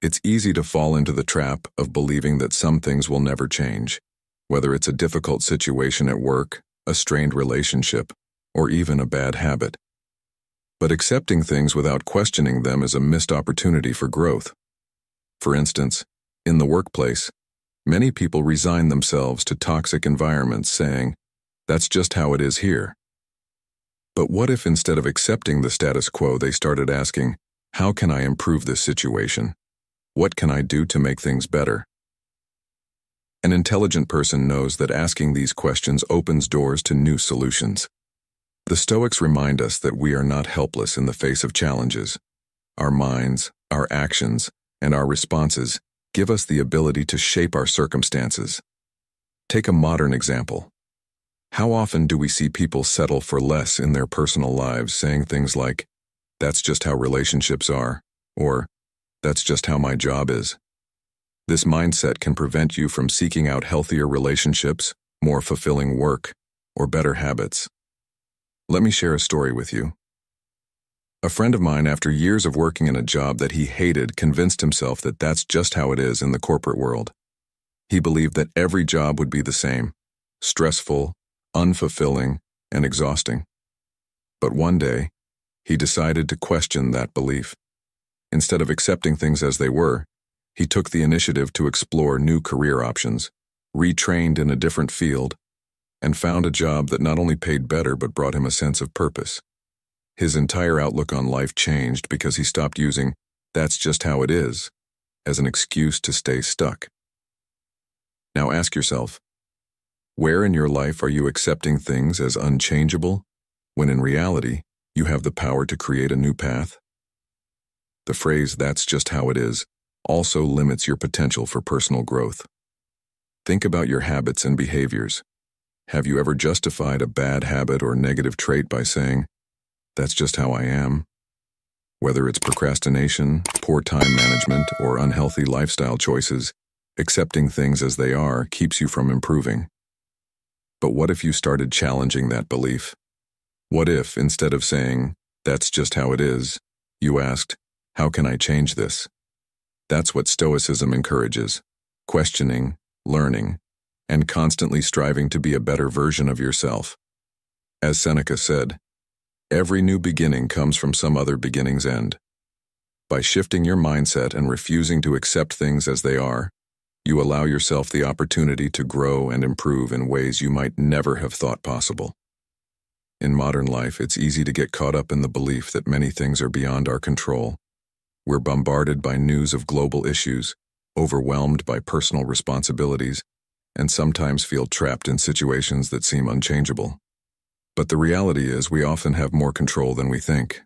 [SPEAKER 1] It's easy to fall into the trap of believing that some things will never change, whether it's a difficult situation at work, a strained relationship, or even a bad habit. But accepting things without questioning them is a missed opportunity for growth. For instance, in the workplace, many people resign themselves to toxic environments saying, "That's just how it is here." But what if instead of accepting the status quo, they started asking, "How can I improve this situation? What can I do to make things better?" An intelligent person knows that asking these questions opens doors to new solutions. The Stoics remind us that we are not helpless in the face of challenges. Our minds, our actions, and our responses give us the ability to shape our circumstances. Take a modern example. How often do we see people settle for less in their personal lives, saying things like, "That's just how relationships are," or "That's just how my job is"? This mindset can prevent you from seeking out healthier relationships, more fulfilling work, or better habits. Let me share a story with you. A friend of mine, after years of working in a job that he hated, convinced himself that that's just how it is in the corporate world. He believed that every job would be the same: stressful, unfulfilling, and exhausting. But one day, he decided to question that belief. Instead of accepting things as they were, he took the initiative to explore new career options, retrained in a different field, and found a job that not only paid better but brought him a sense of purpose. His entire outlook on life changed because he stopped using "that's just how it is" as an excuse to stay stuck. Now ask yourself, where in your life are you accepting things as unchangeable, when in reality, you have the power to create a new path? The phrase "that's just how it is" also limits your potential for personal growth. Think about your habits and behaviors. Have you ever justified a bad habit or negative trait by saying, "that's just how I am"? Whether it's procrastination, poor time management, or unhealthy lifestyle choices, accepting things as they are keeps you from improving. But what if you started challenging that belief? What if, instead of saying, "that's just how it is," you asked, "how can I change this?" That's what Stoicism encourages: questioning, learning, and constantly striving to be a better version of yourself. As Seneca said, every new beginning comes from some other beginning's end. By shifting your mindset and refusing to accept things as they are, you allow yourself the opportunity to grow and improve in ways you might never have thought possible. In modern life, it's easy to get caught up in the belief that many things are beyond our control. We're bombarded by news of global issues, overwhelmed by personal responsibilities, and sometimes feel trapped in situations that seem unchangeable. But the reality is we often have more control than we think.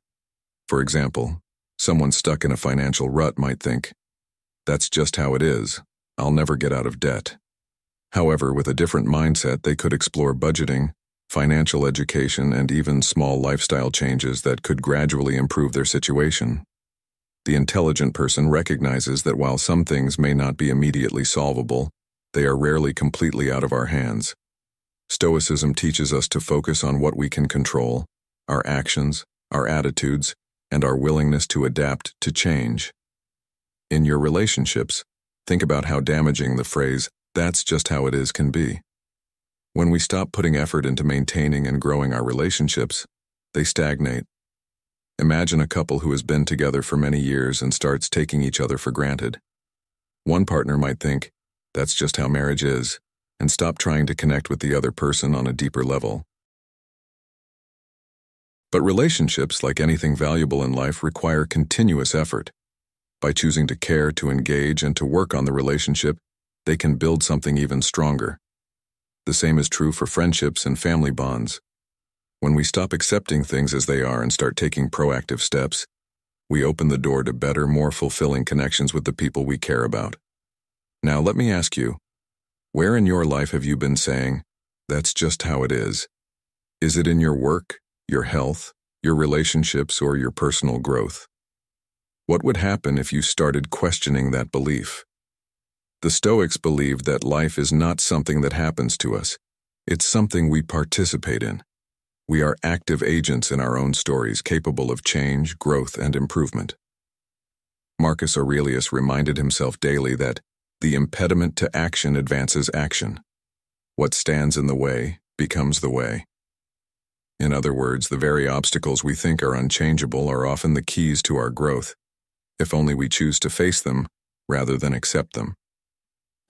[SPEAKER 1] For example, someone stuck in a financial rut might think, "that's just how it is, I'll never get out of debt." However, with a different mindset, they could explore budgeting, financial education, and even small lifestyle changes that could gradually improve their situation. The intelligent person recognizes that while some things may not be immediately solvable, they are rarely completely out of our hands. Stoicism teaches us to focus on what we can control: our actions, our attitudes, and our willingness to adapt to change. In your relationships, think about how damaging the phrase "that's just how it is" can be. When we stop putting effort into maintaining and growing our relationships, they stagnate. Imagine a couple who has been together for many years and starts taking each other for granted. One partner might think, "that's just how marriage is," and stop trying to connect with the other person on a deeper level. But relationships, like anything valuable in life, require continuous effort. By choosing to care, to engage, and to work on the relationship, they can build something even stronger. The same is true for friendships and family bonds. When we stop accepting things as they are and start taking proactive steps, we open the door to better, more fulfilling connections with the people we care about. Now let me ask you, where in your life have you been saying, "that's just how it is"? Is it in your work, your health, your relationships, or your personal growth? What would happen if you started questioning that belief? The Stoics believed that life is not something that happens to us. It's something we participate in. We are active agents in our own stories, capable of change, growth, and improvement. Marcus Aurelius reminded himself daily that the impediment to action advances action. What stands in the way becomes the way. In other words, the very obstacles we think are unchangeable are often the keys to our growth, if only we choose to face them rather than accept them.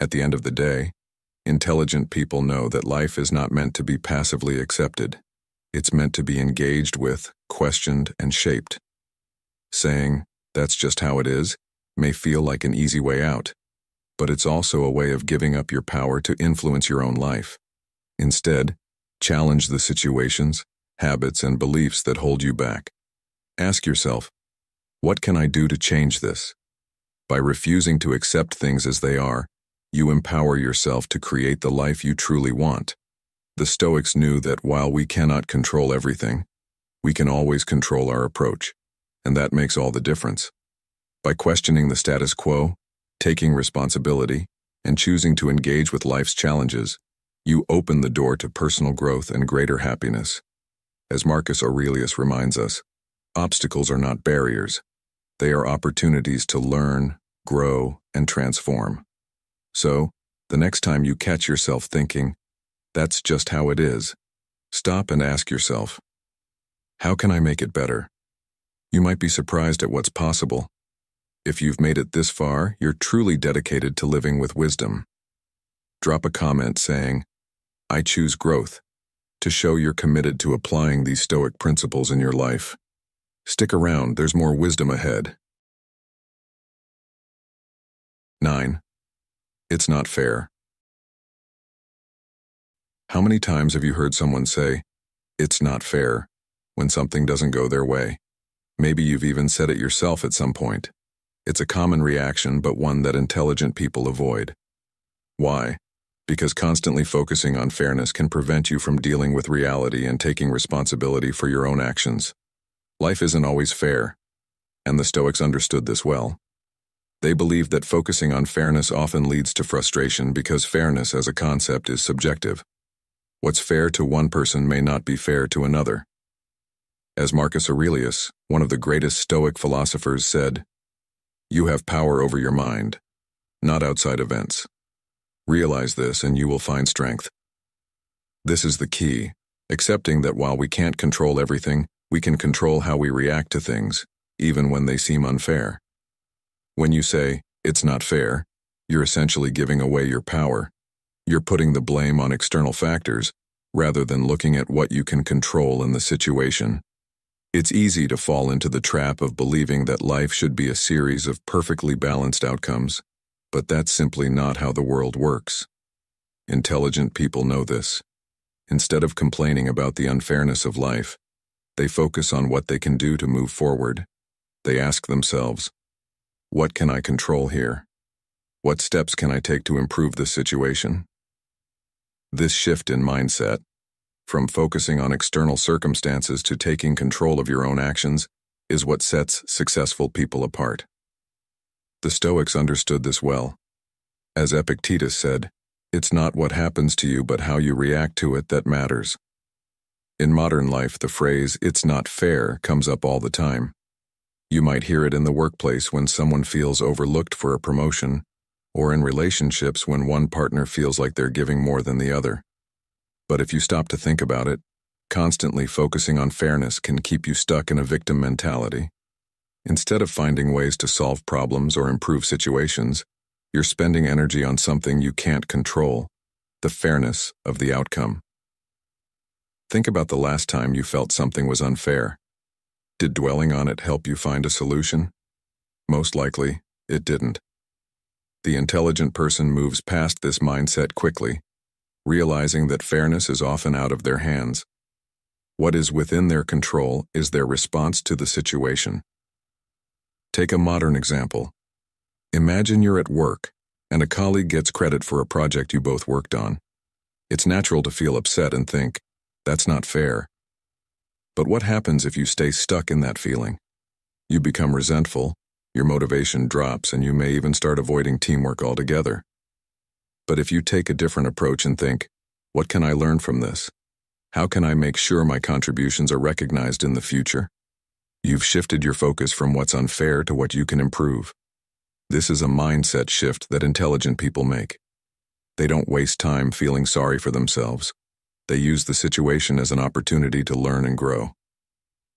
[SPEAKER 1] At the end of the day, intelligent people know that life is not meant to be passively accepted. It's meant to be engaged with, questioned, and shaped. Saying, "that's just how it is," may feel like an easy way out, but it's also a way of giving up your power to influence your own life. Instead, challenge the situations, habits, and beliefs that hold you back. Ask yourself, what can I do to change this? By refusing to accept things as they are, you empower yourself to create the life you truly want. The Stoics knew that while we cannot control everything, we can always control our approach, and that makes all the difference. By questioning the status quo, taking responsibility, and choosing to engage with life's challenges, you open the door to personal growth and greater happiness. As Marcus Aurelius reminds us, obstacles are not barriers. They are opportunities to learn, grow, and transform. So, the next time you catch yourself thinking, "that's just how it is," Stop and ask yourself, how can I make it better? You might be surprised at what's possible. If you've made it this far, you're truly dedicated to living with wisdom. Drop a comment saying, I choose growth, to show you're committed to applying these Stoic principles in your life. Stick around, there's more wisdom ahead. 9. It's not fair. How many times have you heard someone say, it's not fair, when something doesn't go their way? Maybe you've even said it yourself at some point. It's a common reaction, but one that intelligent people avoid. Why? Because constantly focusing on fairness can prevent you from dealing with reality and taking responsibility for your own actions. Life isn't always fair, and the Stoics understood this well. They believed that focusing on fairness often leads to frustration because fairness as a concept is subjective. What's fair to one person may not be fair to another. As Marcus Aurelius, one of the greatest Stoic philosophers, said, you have power over your mind, not outside events. Realize this and you will find strength. This is the key, accepting that while we can't control everything, we can control how we react to things, even when they seem unfair. When you say, it's not fair, you're essentially giving away your power. You're putting the blame on external factors, rather than looking at what you can control in the situation. It's easy to fall into the trap of believing that life should be a series of perfectly balanced outcomes, but that's simply not how the world works. Intelligent people know this. Instead of complaining about the unfairness of life, they focus on what they can do to move forward. They ask themselves, what can I control here? What steps can I take to improve this situation? This shift in mindset, from focusing on external circumstances to taking control of your own actions, is what sets successful people apart. The Stoics understood this well. As Epictetus said, it's not what happens to you but how you react to it that matters. In modern life, the phrase, it's not fair, comes up all the time. You might hear it in the workplace when someone feels overlooked for a promotion, or in relationships when one partner feels like they're giving more than the other. But if you stop to think about it, constantly focusing on fairness can keep you stuck in a victim mentality. Instead of finding ways to solve problems or improve situations, you're spending energy on something you can't control, the fairness of the outcome. Think about the last time you felt something was unfair. Did dwelling on it help you find a solution? Most likely, it didn't. The intelligent person moves past this mindset quickly, realizing that fairness is often out of their hands. What is within their control is their response to the situation. Take a modern example. Imagine you're at work, and a colleague gets credit for a project you both worked on. It's natural to feel upset and think, that's not fair. But what happens if you stay stuck in that feeling? You become resentful, your motivation drops, and you may even start avoiding teamwork altogether. But if you take a different approach and think, what can I learn from this? How can I make sure my contributions are recognized in the future? You've shifted your focus from what's unfair to what you can improve. This is a mindset shift that intelligent people make. They don't waste time feeling sorry for themselves. They use the situation as an opportunity to learn and grow.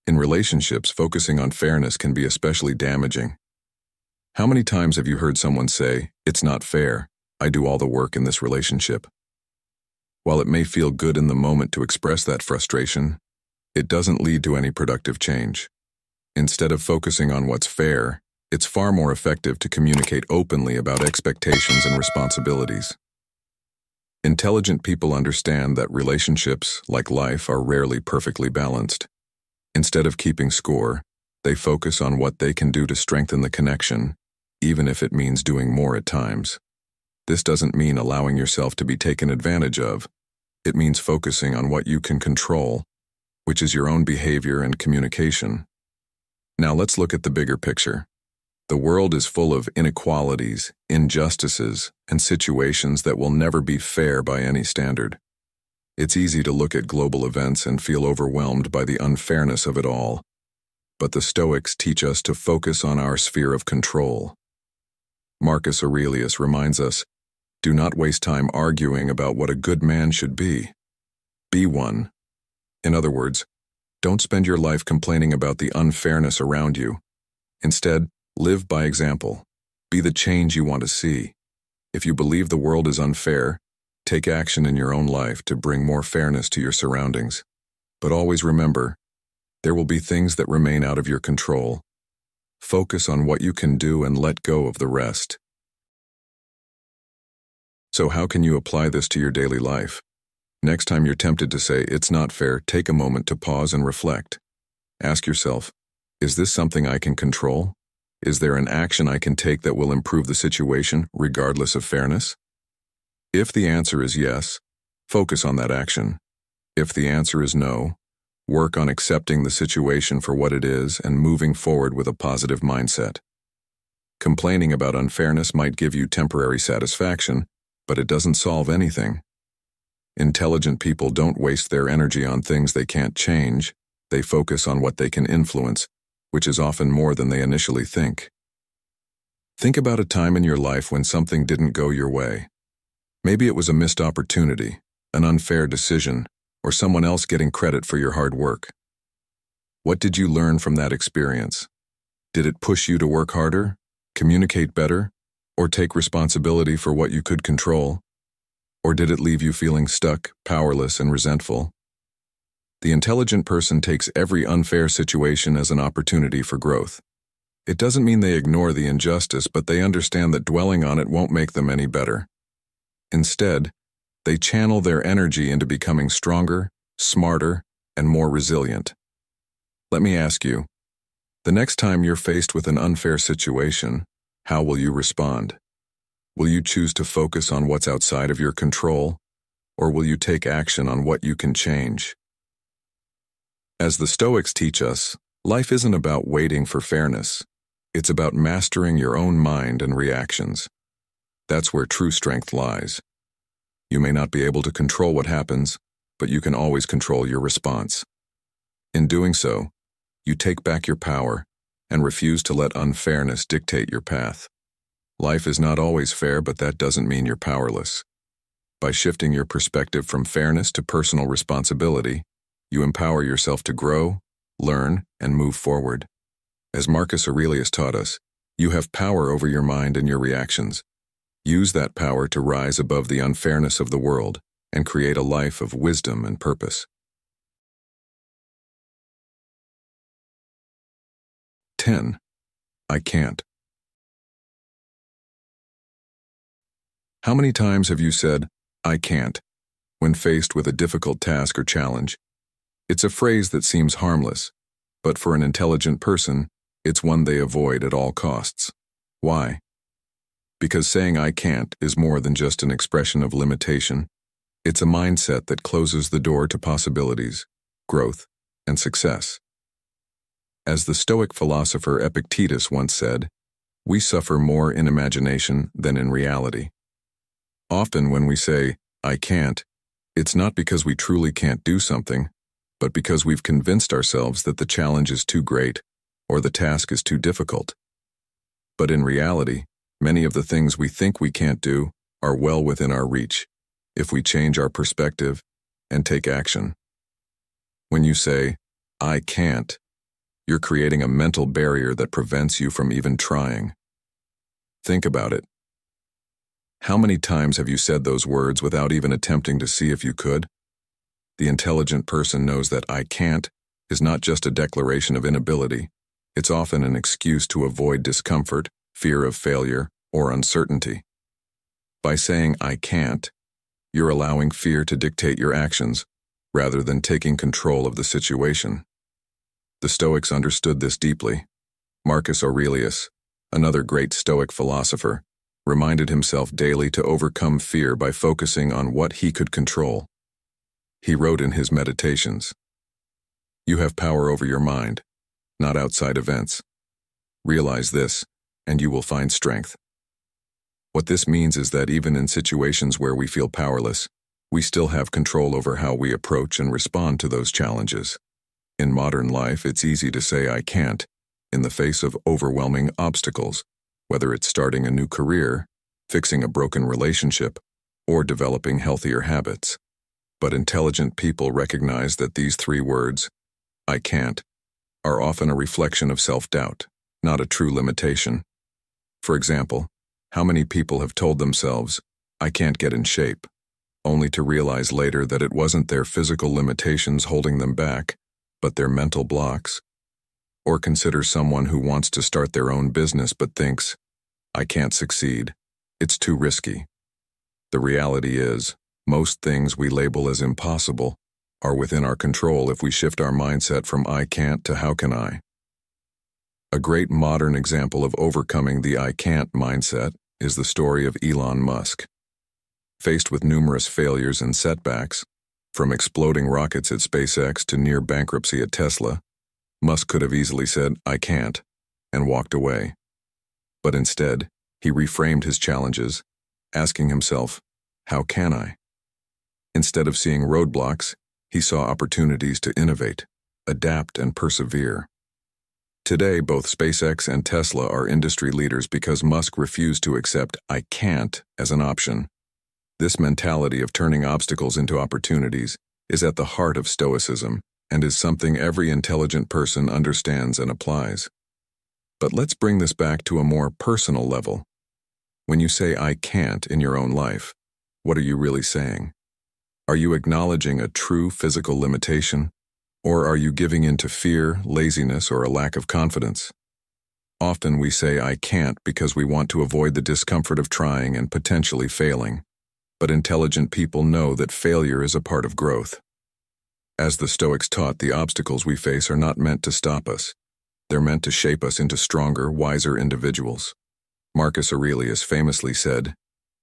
[SPEAKER 1] In relationships, focusing on fairness can be especially damaging. How many times have you heard someone say, it's not fair, I do all the work in this relationship? While it may feel good in the moment to express that frustration, it doesn't lead to any productive change. Instead of focusing on what's fair, it's far more effective to communicate openly about expectations and responsibilities. Intelligent people understand that relationships, like life, are rarely perfectly balanced. Instead of keeping score, they focus on what they can do to strengthen the connection, even if it means doing more at times. This doesn't mean allowing yourself to be taken advantage of. It means focusing on what you can control, which is your own behavior and communication. Now let's look at the bigger picture. The world is full of inequalities, injustices, and situations that will never be fair by any standard. It's easy to look at global events and feel overwhelmed by the unfairness of it all. But the Stoics teach us to focus on our sphere of control. Marcus Aurelius reminds us, do not waste time arguing about what a good man should be. Be one, In other words, don't spend your life complaining about the unfairness around you. Instead, live by example. Be the change you want to see. If you believe the world is unfair, take action in your own life to bring more fairness to your surroundings. But always remember, there will be things that remain out of your control. Focus on what you can do and let go of the rest. So how can you apply this to your daily life? Next time you're tempted to say, "It's not fair," take a moment to pause and reflect. Ask yourself, is this something I can control? Is there an action I can take that will improve the situation, regardless of fairness? If the answer is yes, focus on that action. If the answer is no, work on accepting the situation for what it is and moving forward with a positive mindset. Complaining about unfairness might give you temporary satisfaction, but it doesn't solve anything. Intelligent people don't waste their energy on things they can't change. They focus on what they can influence, which is often more than they initially think. Think about a time in your life when something didn't go your way. Maybe it was a missed opportunity, an unfair decision, or someone else getting credit for your hard work. What did you learn from that experience? Did it push you to work harder, communicate better, or take responsibility for what you could control? Or did it leave you feeling stuck, powerless, and resentful? The intelligent person takes every unfair situation as an opportunity for growth. It doesn't mean they ignore the injustice, but they understand that dwelling on it won't make them any better. Instead, they channel their energy into becoming stronger, smarter, and more resilient. Let me ask you, the next time you're faced with an unfair situation, how will you respond? Will you choose to focus on what's outside of your control, or will you take action on what you can change? As the Stoics teach us, life isn't about waiting for fairness. It's about mastering your own mind and reactions. That's where true strength lies. You may not be able to control what happens, but you can always control your response. In doing so, you take back your power and refuse to let unfairness dictate your path. Life is not always fair, but that doesn't mean you're powerless. By shifting your perspective from fairness to personal responsibility, you empower yourself to grow, learn, and move forward. As Marcus Aurelius taught us, you have power over your mind and your reactions. Use that power to rise above the unfairness of the world and create a life of wisdom and purpose. 10. I can't. How many times have you said, "I can't," when faced with a difficult task or challenge? It's a phrase that seems harmless, but for an intelligent person, it's one they avoid at all costs. Why? Because saying "I can't" is more than just an expression of limitation. It's a mindset that closes the door to possibilities, growth, and success. As the Stoic philosopher Epictetus once said, we suffer more in imagination than in reality. Often when we say, "I can't," it's not because we truly can't do something, but because we've convinced ourselves that the challenge is too great or the task is too difficult. But in reality, many of the things we think we can't do are well within our reach if we change our perspective and take action. When you say, "I can't," you're creating a mental barrier that prevents you from even trying. Think about it. How many times have you said those words without even attempting to see if you could? The intelligent person knows that "I can't" is not just a declaration of inability. It's often an excuse to avoid discomfort, fear of failure, or uncertainty. By saying "I can't," you're allowing fear to dictate your actions rather than taking control of the situation. The Stoics understood this deeply. Marcus Aurelius, another great Stoic philosopher, reminded himself daily to overcome fear by focusing on what he could control. He wrote in his meditations, "You have power over your mind, not outside events. Realize this, and you will find strength." What this means is that even in situations where we feel powerless, we still have control over how we approach and respond to those challenges. In modern life, it's easy to say "I can't" in the face of overwhelming obstacles, whether it's starting a new career, fixing a broken relationship, or developing healthier habits. But intelligent people recognize that these three words, I can't, are often a reflection of self-doubt, not a true limitation. For example, how many people have told themselves, I can't get in shape, only to realize later that it wasn't their physical limitations holding them back, but their mental blocks? Or consider someone who wants to start their own business but thinks, I can't succeed, it's too risky. The reality is, most things we label as impossible are within our control if we shift our mindset from I can't to how can I. A great modern example of overcoming the I can't mindset is the story of Elon Musk. Faced with numerous failures and setbacks, from exploding rockets at SpaceX to near bankruptcy at Tesla, Musk could have easily said, I can't, and walked away. But instead, he reframed his challenges, asking himself, how can I? Instead of seeing roadblocks, he saw opportunities to innovate, adapt, and persevere. Today, both SpaceX and Tesla are industry leaders because Musk refused to accept I can't as an option. This mentality of turning obstacles into opportunities is at the heart of Stoicism and is something every intelligent person understands and applies. But let's bring this back to a more personal level. When you say I can't in your own life, what are you really saying? Are you acknowledging a true physical limitation, or are you giving in to fear, laziness, or a lack of confidence? Often we say I can't because we want to avoid the discomfort of trying and potentially failing. But intelligent people know that failure is a part of growth. As the Stoics taught, the obstacles we face are not meant to stop us. They're meant to shape us into stronger, wiser individuals. Marcus Aurelius famously said,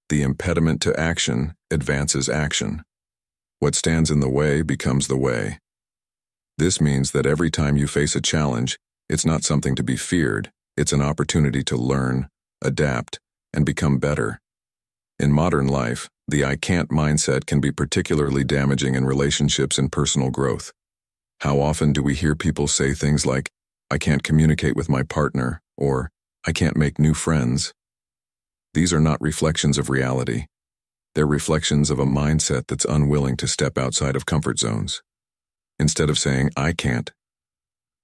[SPEAKER 1] "The impediment to action advances action. What stands in the way becomes the way." This means that every time you face a challenge, it's not something to be feared, it's an opportunity to learn, adapt, and become better. In modern life, the I can't mindset can be particularly damaging in relationships and personal growth. How often do we hear people say things like, I can't communicate with my partner, or I can't make new friends? These are not reflections of reality. They're reflections of a mindset that's unwilling to step outside of comfort zones. Instead of saying, I can't,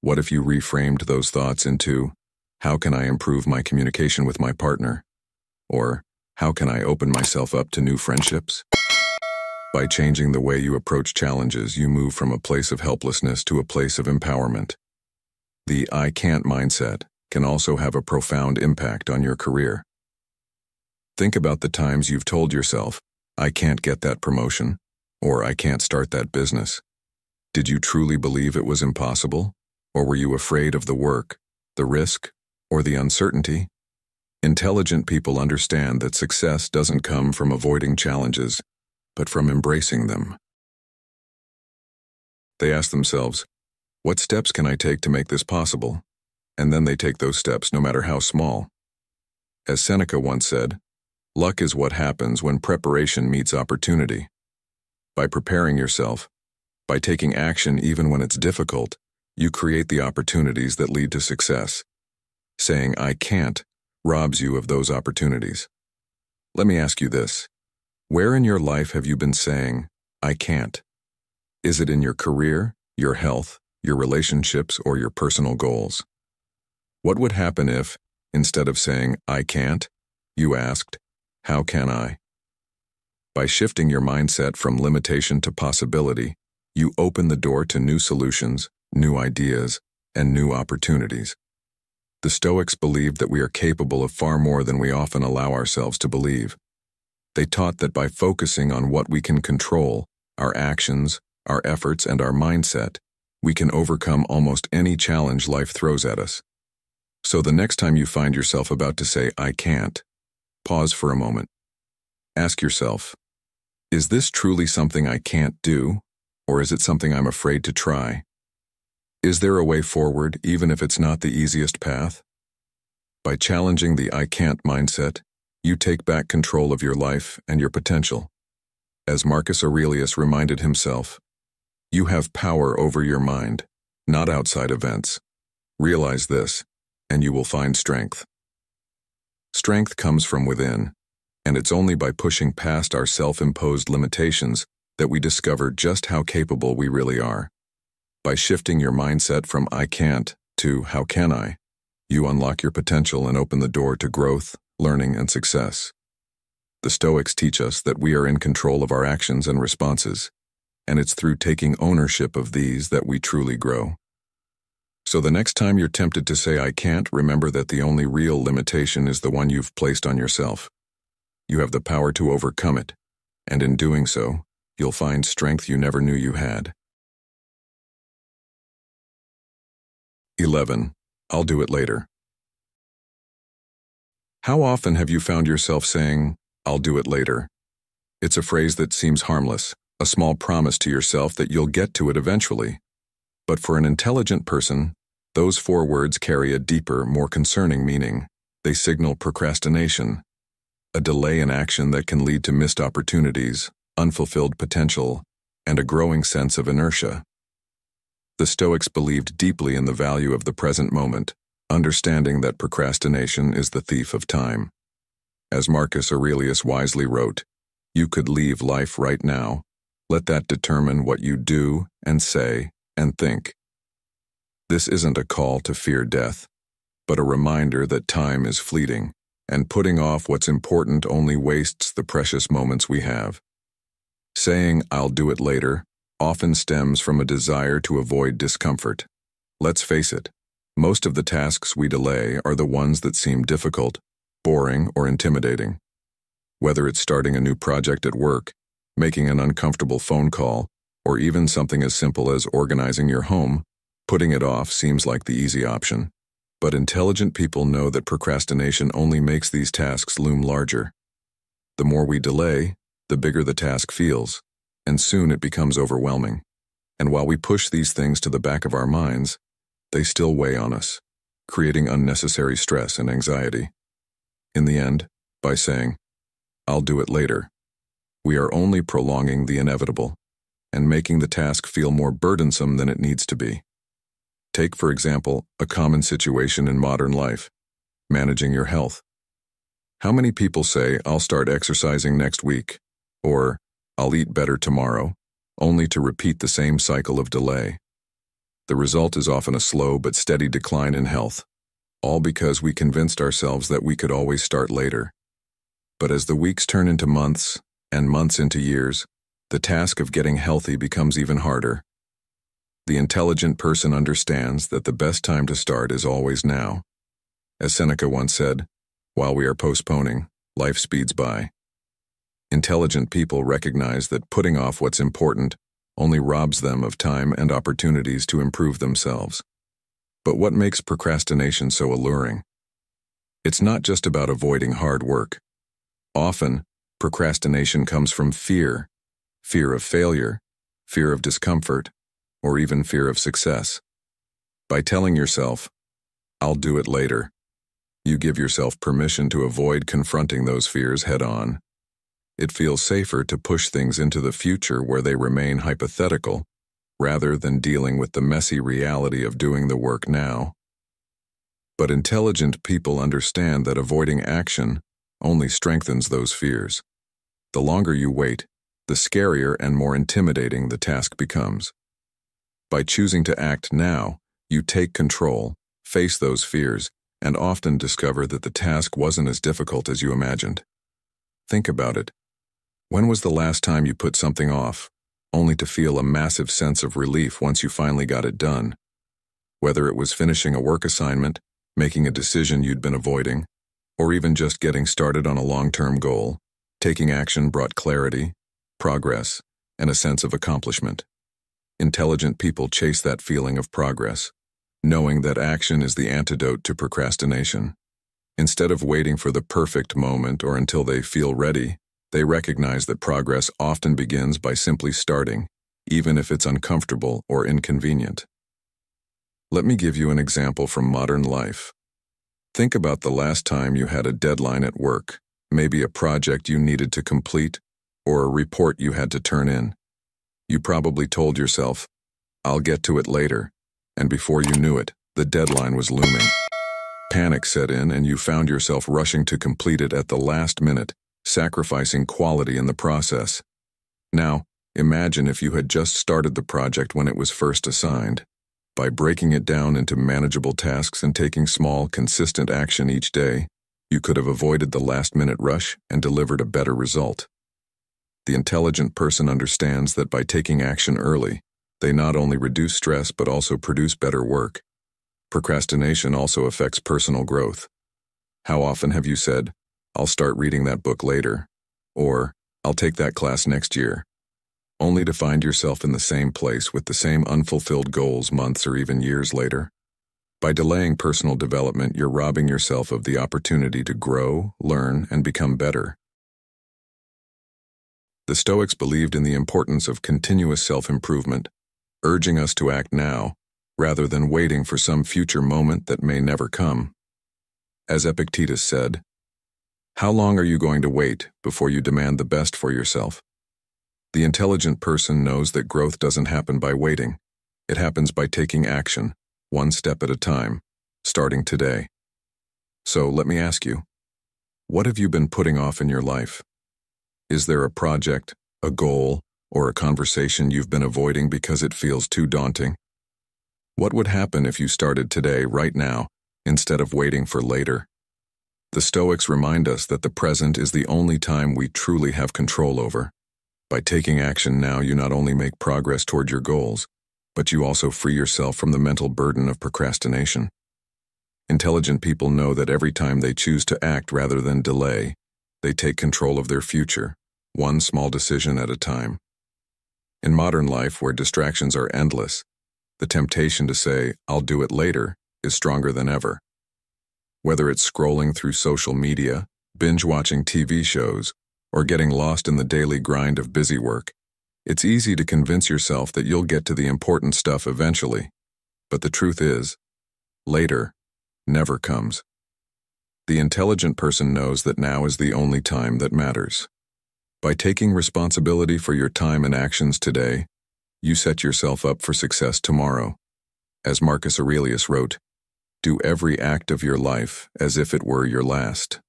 [SPEAKER 1] what if you reframed those thoughts into, how can I improve my communication with my partner? Or, how can I open myself up to new friendships? By changing the way you approach challenges, you move from a place of helplessness to a place of empowerment. The I can't mindset can also have a profound impact on your career. Think about the times you've told yourself, I can't get that promotion, or I can't start that business. Did you truly believe it was impossible, or were you afraid of the work, the risk, or the uncertainty? Intelligent people understand that success doesn't come from avoiding challenges, but from embracing them. They ask themselves, what steps can I take to make this possible? And then they take those steps no matter how small. As Seneca once said, luck is what happens when preparation meets opportunity. By preparing yourself, by taking action even when it's difficult, you create the opportunities that lead to success. Saying, I can't, robs you of those opportunities. Let me ask you this. Where in your life have you been saying, I can't? Is it in your career, your health, your relationships, or your personal goals? What would happen if, instead of saying, I can't, you asked, how can I? By shifting your mindset from limitation to possibility, you open the door to new solutions, new ideas, and new opportunities. The Stoics believed that we are capable of far more than we often allow ourselves to believe. They taught that by focusing on what we can control, our actions, our efforts, and our mindset, we can overcome almost any challenge life throws at us. So the next time you find yourself about to say, I can't, pause for a moment. Ask yourself, is this truly something I can't do, or is it something I'm afraid to try? Is there a way forward, even if it's not the easiest path? By challenging the I can't mindset, you take back control of your life and your potential. As Marcus Aurelius reminded himself, you have power over your mind, not outside events. Realize this, and you will find strength. Strength comes from within, and it's only by pushing past our self-imposed limitations that we discover just how capable we really are. By shifting your mindset from "I can't" to "How can I?", you unlock your potential and open the door to growth, learning, and success. The Stoics teach us that we are in control of our actions and responses, and it's through taking ownership of these that we truly grow. So the next time you're tempted to say "I can't," remember that the only real limitation is the one you've placed on yourself. You have the power to overcome it, and in doing so, you'll find strength you never knew you had. 11. I'll do it later. How often have you found yourself saying, "I'll do it later"? It's a phrase that seems harmless, a small promise to yourself that you'll get to it eventually. But for an intelligent person, those 4 words carry a deeper, more concerning meaning. They signal procrastination, a delay in action that can lead to missed opportunities, unfulfilled potential, and a growing sense of inertia. The Stoics believed deeply in the value of the present moment, understanding that procrastination is the thief of time. As Marcus Aurelius wisely wrote, "You could leave life right now. Let that determine what you do and say and think." This isn't a call to fear death, but a reminder that time is fleeting, and putting off what's important only wastes the precious moments we have. Saying "I'll do it later" often stems from a desire to avoid discomfort. Let's face it, most of the tasks we delay are the ones that seem difficult, boring, or intimidating. Whether it's starting a new project at work, making an uncomfortable phone call, or even something as simple as organizing your home, putting it off seems like the easy option. But intelligent people know that procrastination only makes these tasks loom larger. The more we delay, the bigger the task feels, and soon it becomes overwhelming. And while we push these things to the back of our minds, they still weigh on us, creating unnecessary stress and anxiety. In the end, by saying, "I'll do it later," we are only prolonging the inevitable and making the task feel more burdensome than it needs to be. Take, for example, a common situation in modern life: managing your health. How many people say, "I'll start exercising next week," or "I'll eat better tomorrow," only to repeat the same cycle of delay? The result is often a slow but steady decline in health, all because we convinced ourselves that we could always start later. But as the weeks turn into months, and months into years, the task of getting healthy becomes even harder. The intelligent person understands that the best time to start is always now. As Seneca once said, "While we are postponing, life speeds by." Intelligent people recognize that putting off what's important only robs them of time and opportunities to improve themselves. But what makes procrastination so alluring? It's not just about avoiding hard work. Often, procrastination comes from fear: fear of failure, fear of discomfort, or even fear of success. By telling yourself, "I'll do it later," you give yourself permission to avoid confronting those fears head-on. It feels safer to push things into the future where they remain hypothetical, rather than dealing with the messy reality of doing the work now. But intelligent people understand that avoiding action only strengthens those fears. The longer you wait, the scarier and more intimidating the task becomes. By choosing to act now, you take control, face those fears, and often discover that the task wasn't as difficult as you imagined. Think about it. When was the last time you put something off, only to feel a massive sense of relief once you finally got it done? Whether it was finishing a work assignment, making a decision you'd been avoiding, or even just getting started on a long-term goal, taking action brought clarity, progress, and a sense of accomplishment. Intelligent people chase that feeling of progress, knowing that action is the antidote to procrastination. Instead of waiting for the perfect moment or until they feel ready, they recognize that progress often begins by simply starting, even if it's uncomfortable or inconvenient. Let me give you an example from modern life. Think about the last time you had a deadline at work, maybe a project you needed to complete, or a report you had to turn in. You probably told yourself, "I'll get to it later," and before you knew it, the deadline was looming. Panic set in and you found yourself rushing to complete it at the last minute, sacrificing quality in the process. Now, Imagine if you had just started the project when it was first assigned. By breaking it down into manageable tasks and taking small, consistent action each day, you could have avoided the last-minute rush and delivered a better result. The intelligent person understands that by taking action early, they not only reduce stress but also produce better work. Procrastination also affects personal growth. How often have you said, "I'll start reading that book later," or "I'll take that class next year," only to find yourself in the same place with the same unfulfilled goals months or even years later? By delaying personal development, you're robbing yourself of the opportunity to grow, learn, and become better. The Stoics believed in the importance of continuous self-improvement, urging us to act now, rather than waiting for some future moment that may never come. As Epictetus said, "How long are you going to wait before you demand the best for yourself?" The intelligent person knows that growth doesn't happen by waiting. It happens by taking action, one step at a time, starting today. So let me ask you, what have you been putting off in your life? Is there a project, a goal, or a conversation you've been avoiding because it feels too daunting? What would happen if you started today, right now, instead of waiting for later? The Stoics remind us that the present is the only time we truly have control over. By taking action now, you not only make progress toward your goals, but you also free yourself from the mental burden of procrastination. Intelligent people know that every time they choose to act rather than delay, they take control of their future, one small decision at a time. In modern life, where distractions are endless, the temptation to say, "I'll do it later," is stronger than ever. Whether it's scrolling through social media, binge-watching TV shows, or getting lost in the daily grind of busy work, it's easy to convince yourself that you'll get to the important stuff eventually. But the truth is, later never comes. The intelligent person knows that now is the only time that matters. By taking responsibility for your time and actions today, you set yourself up for success tomorrow. As Marcus Aurelius wrote, "Do every act of your life as if it were your last."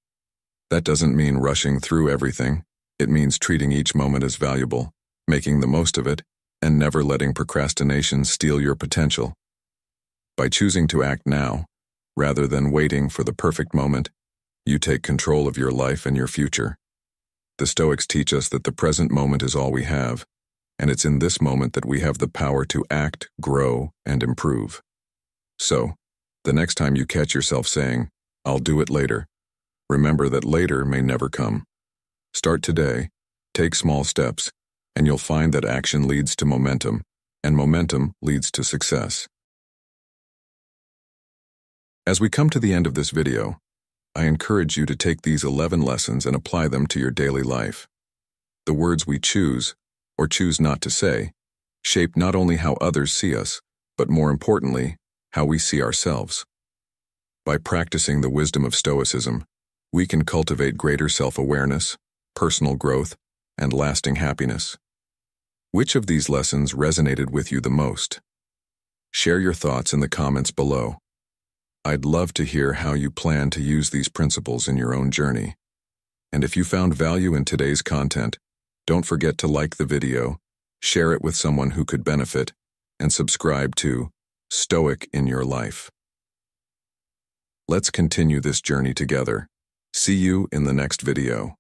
[SPEAKER 1] That doesn't mean rushing through everything. It means treating each moment as valuable, making the most of it, and never letting procrastination steal your potential. By choosing to act now, rather than waiting for the perfect moment, you take control of your life and your future. The Stoics teach us that the present moment is all we have, and it's in this moment that we have the power to act, grow, and improve. So, the next time you catch yourself saying, "I'll do it later," remember that later may never come. Start today, take small steps, and you'll find that action leads to momentum, and momentum leads to success. As we come to the end of this video, I encourage you to take these 11 lessons and apply them to your daily life. The words we choose, or choose not to say, shape not only how others see us, but more importantly, how we see ourselves. By practicing the wisdom of Stoicism, we can cultivate greater self-awareness, personal growth, and lasting happiness. Which of these lessons resonated with you the most? Share your thoughts in the comments below. I'd love to hear how you plan to use these principles in your own journey. And if you found value in today's content, don't forget to like the video, share it with someone who could benefit, and subscribe to Stoic in Your Life. Let's continue this journey together. See you in the next video.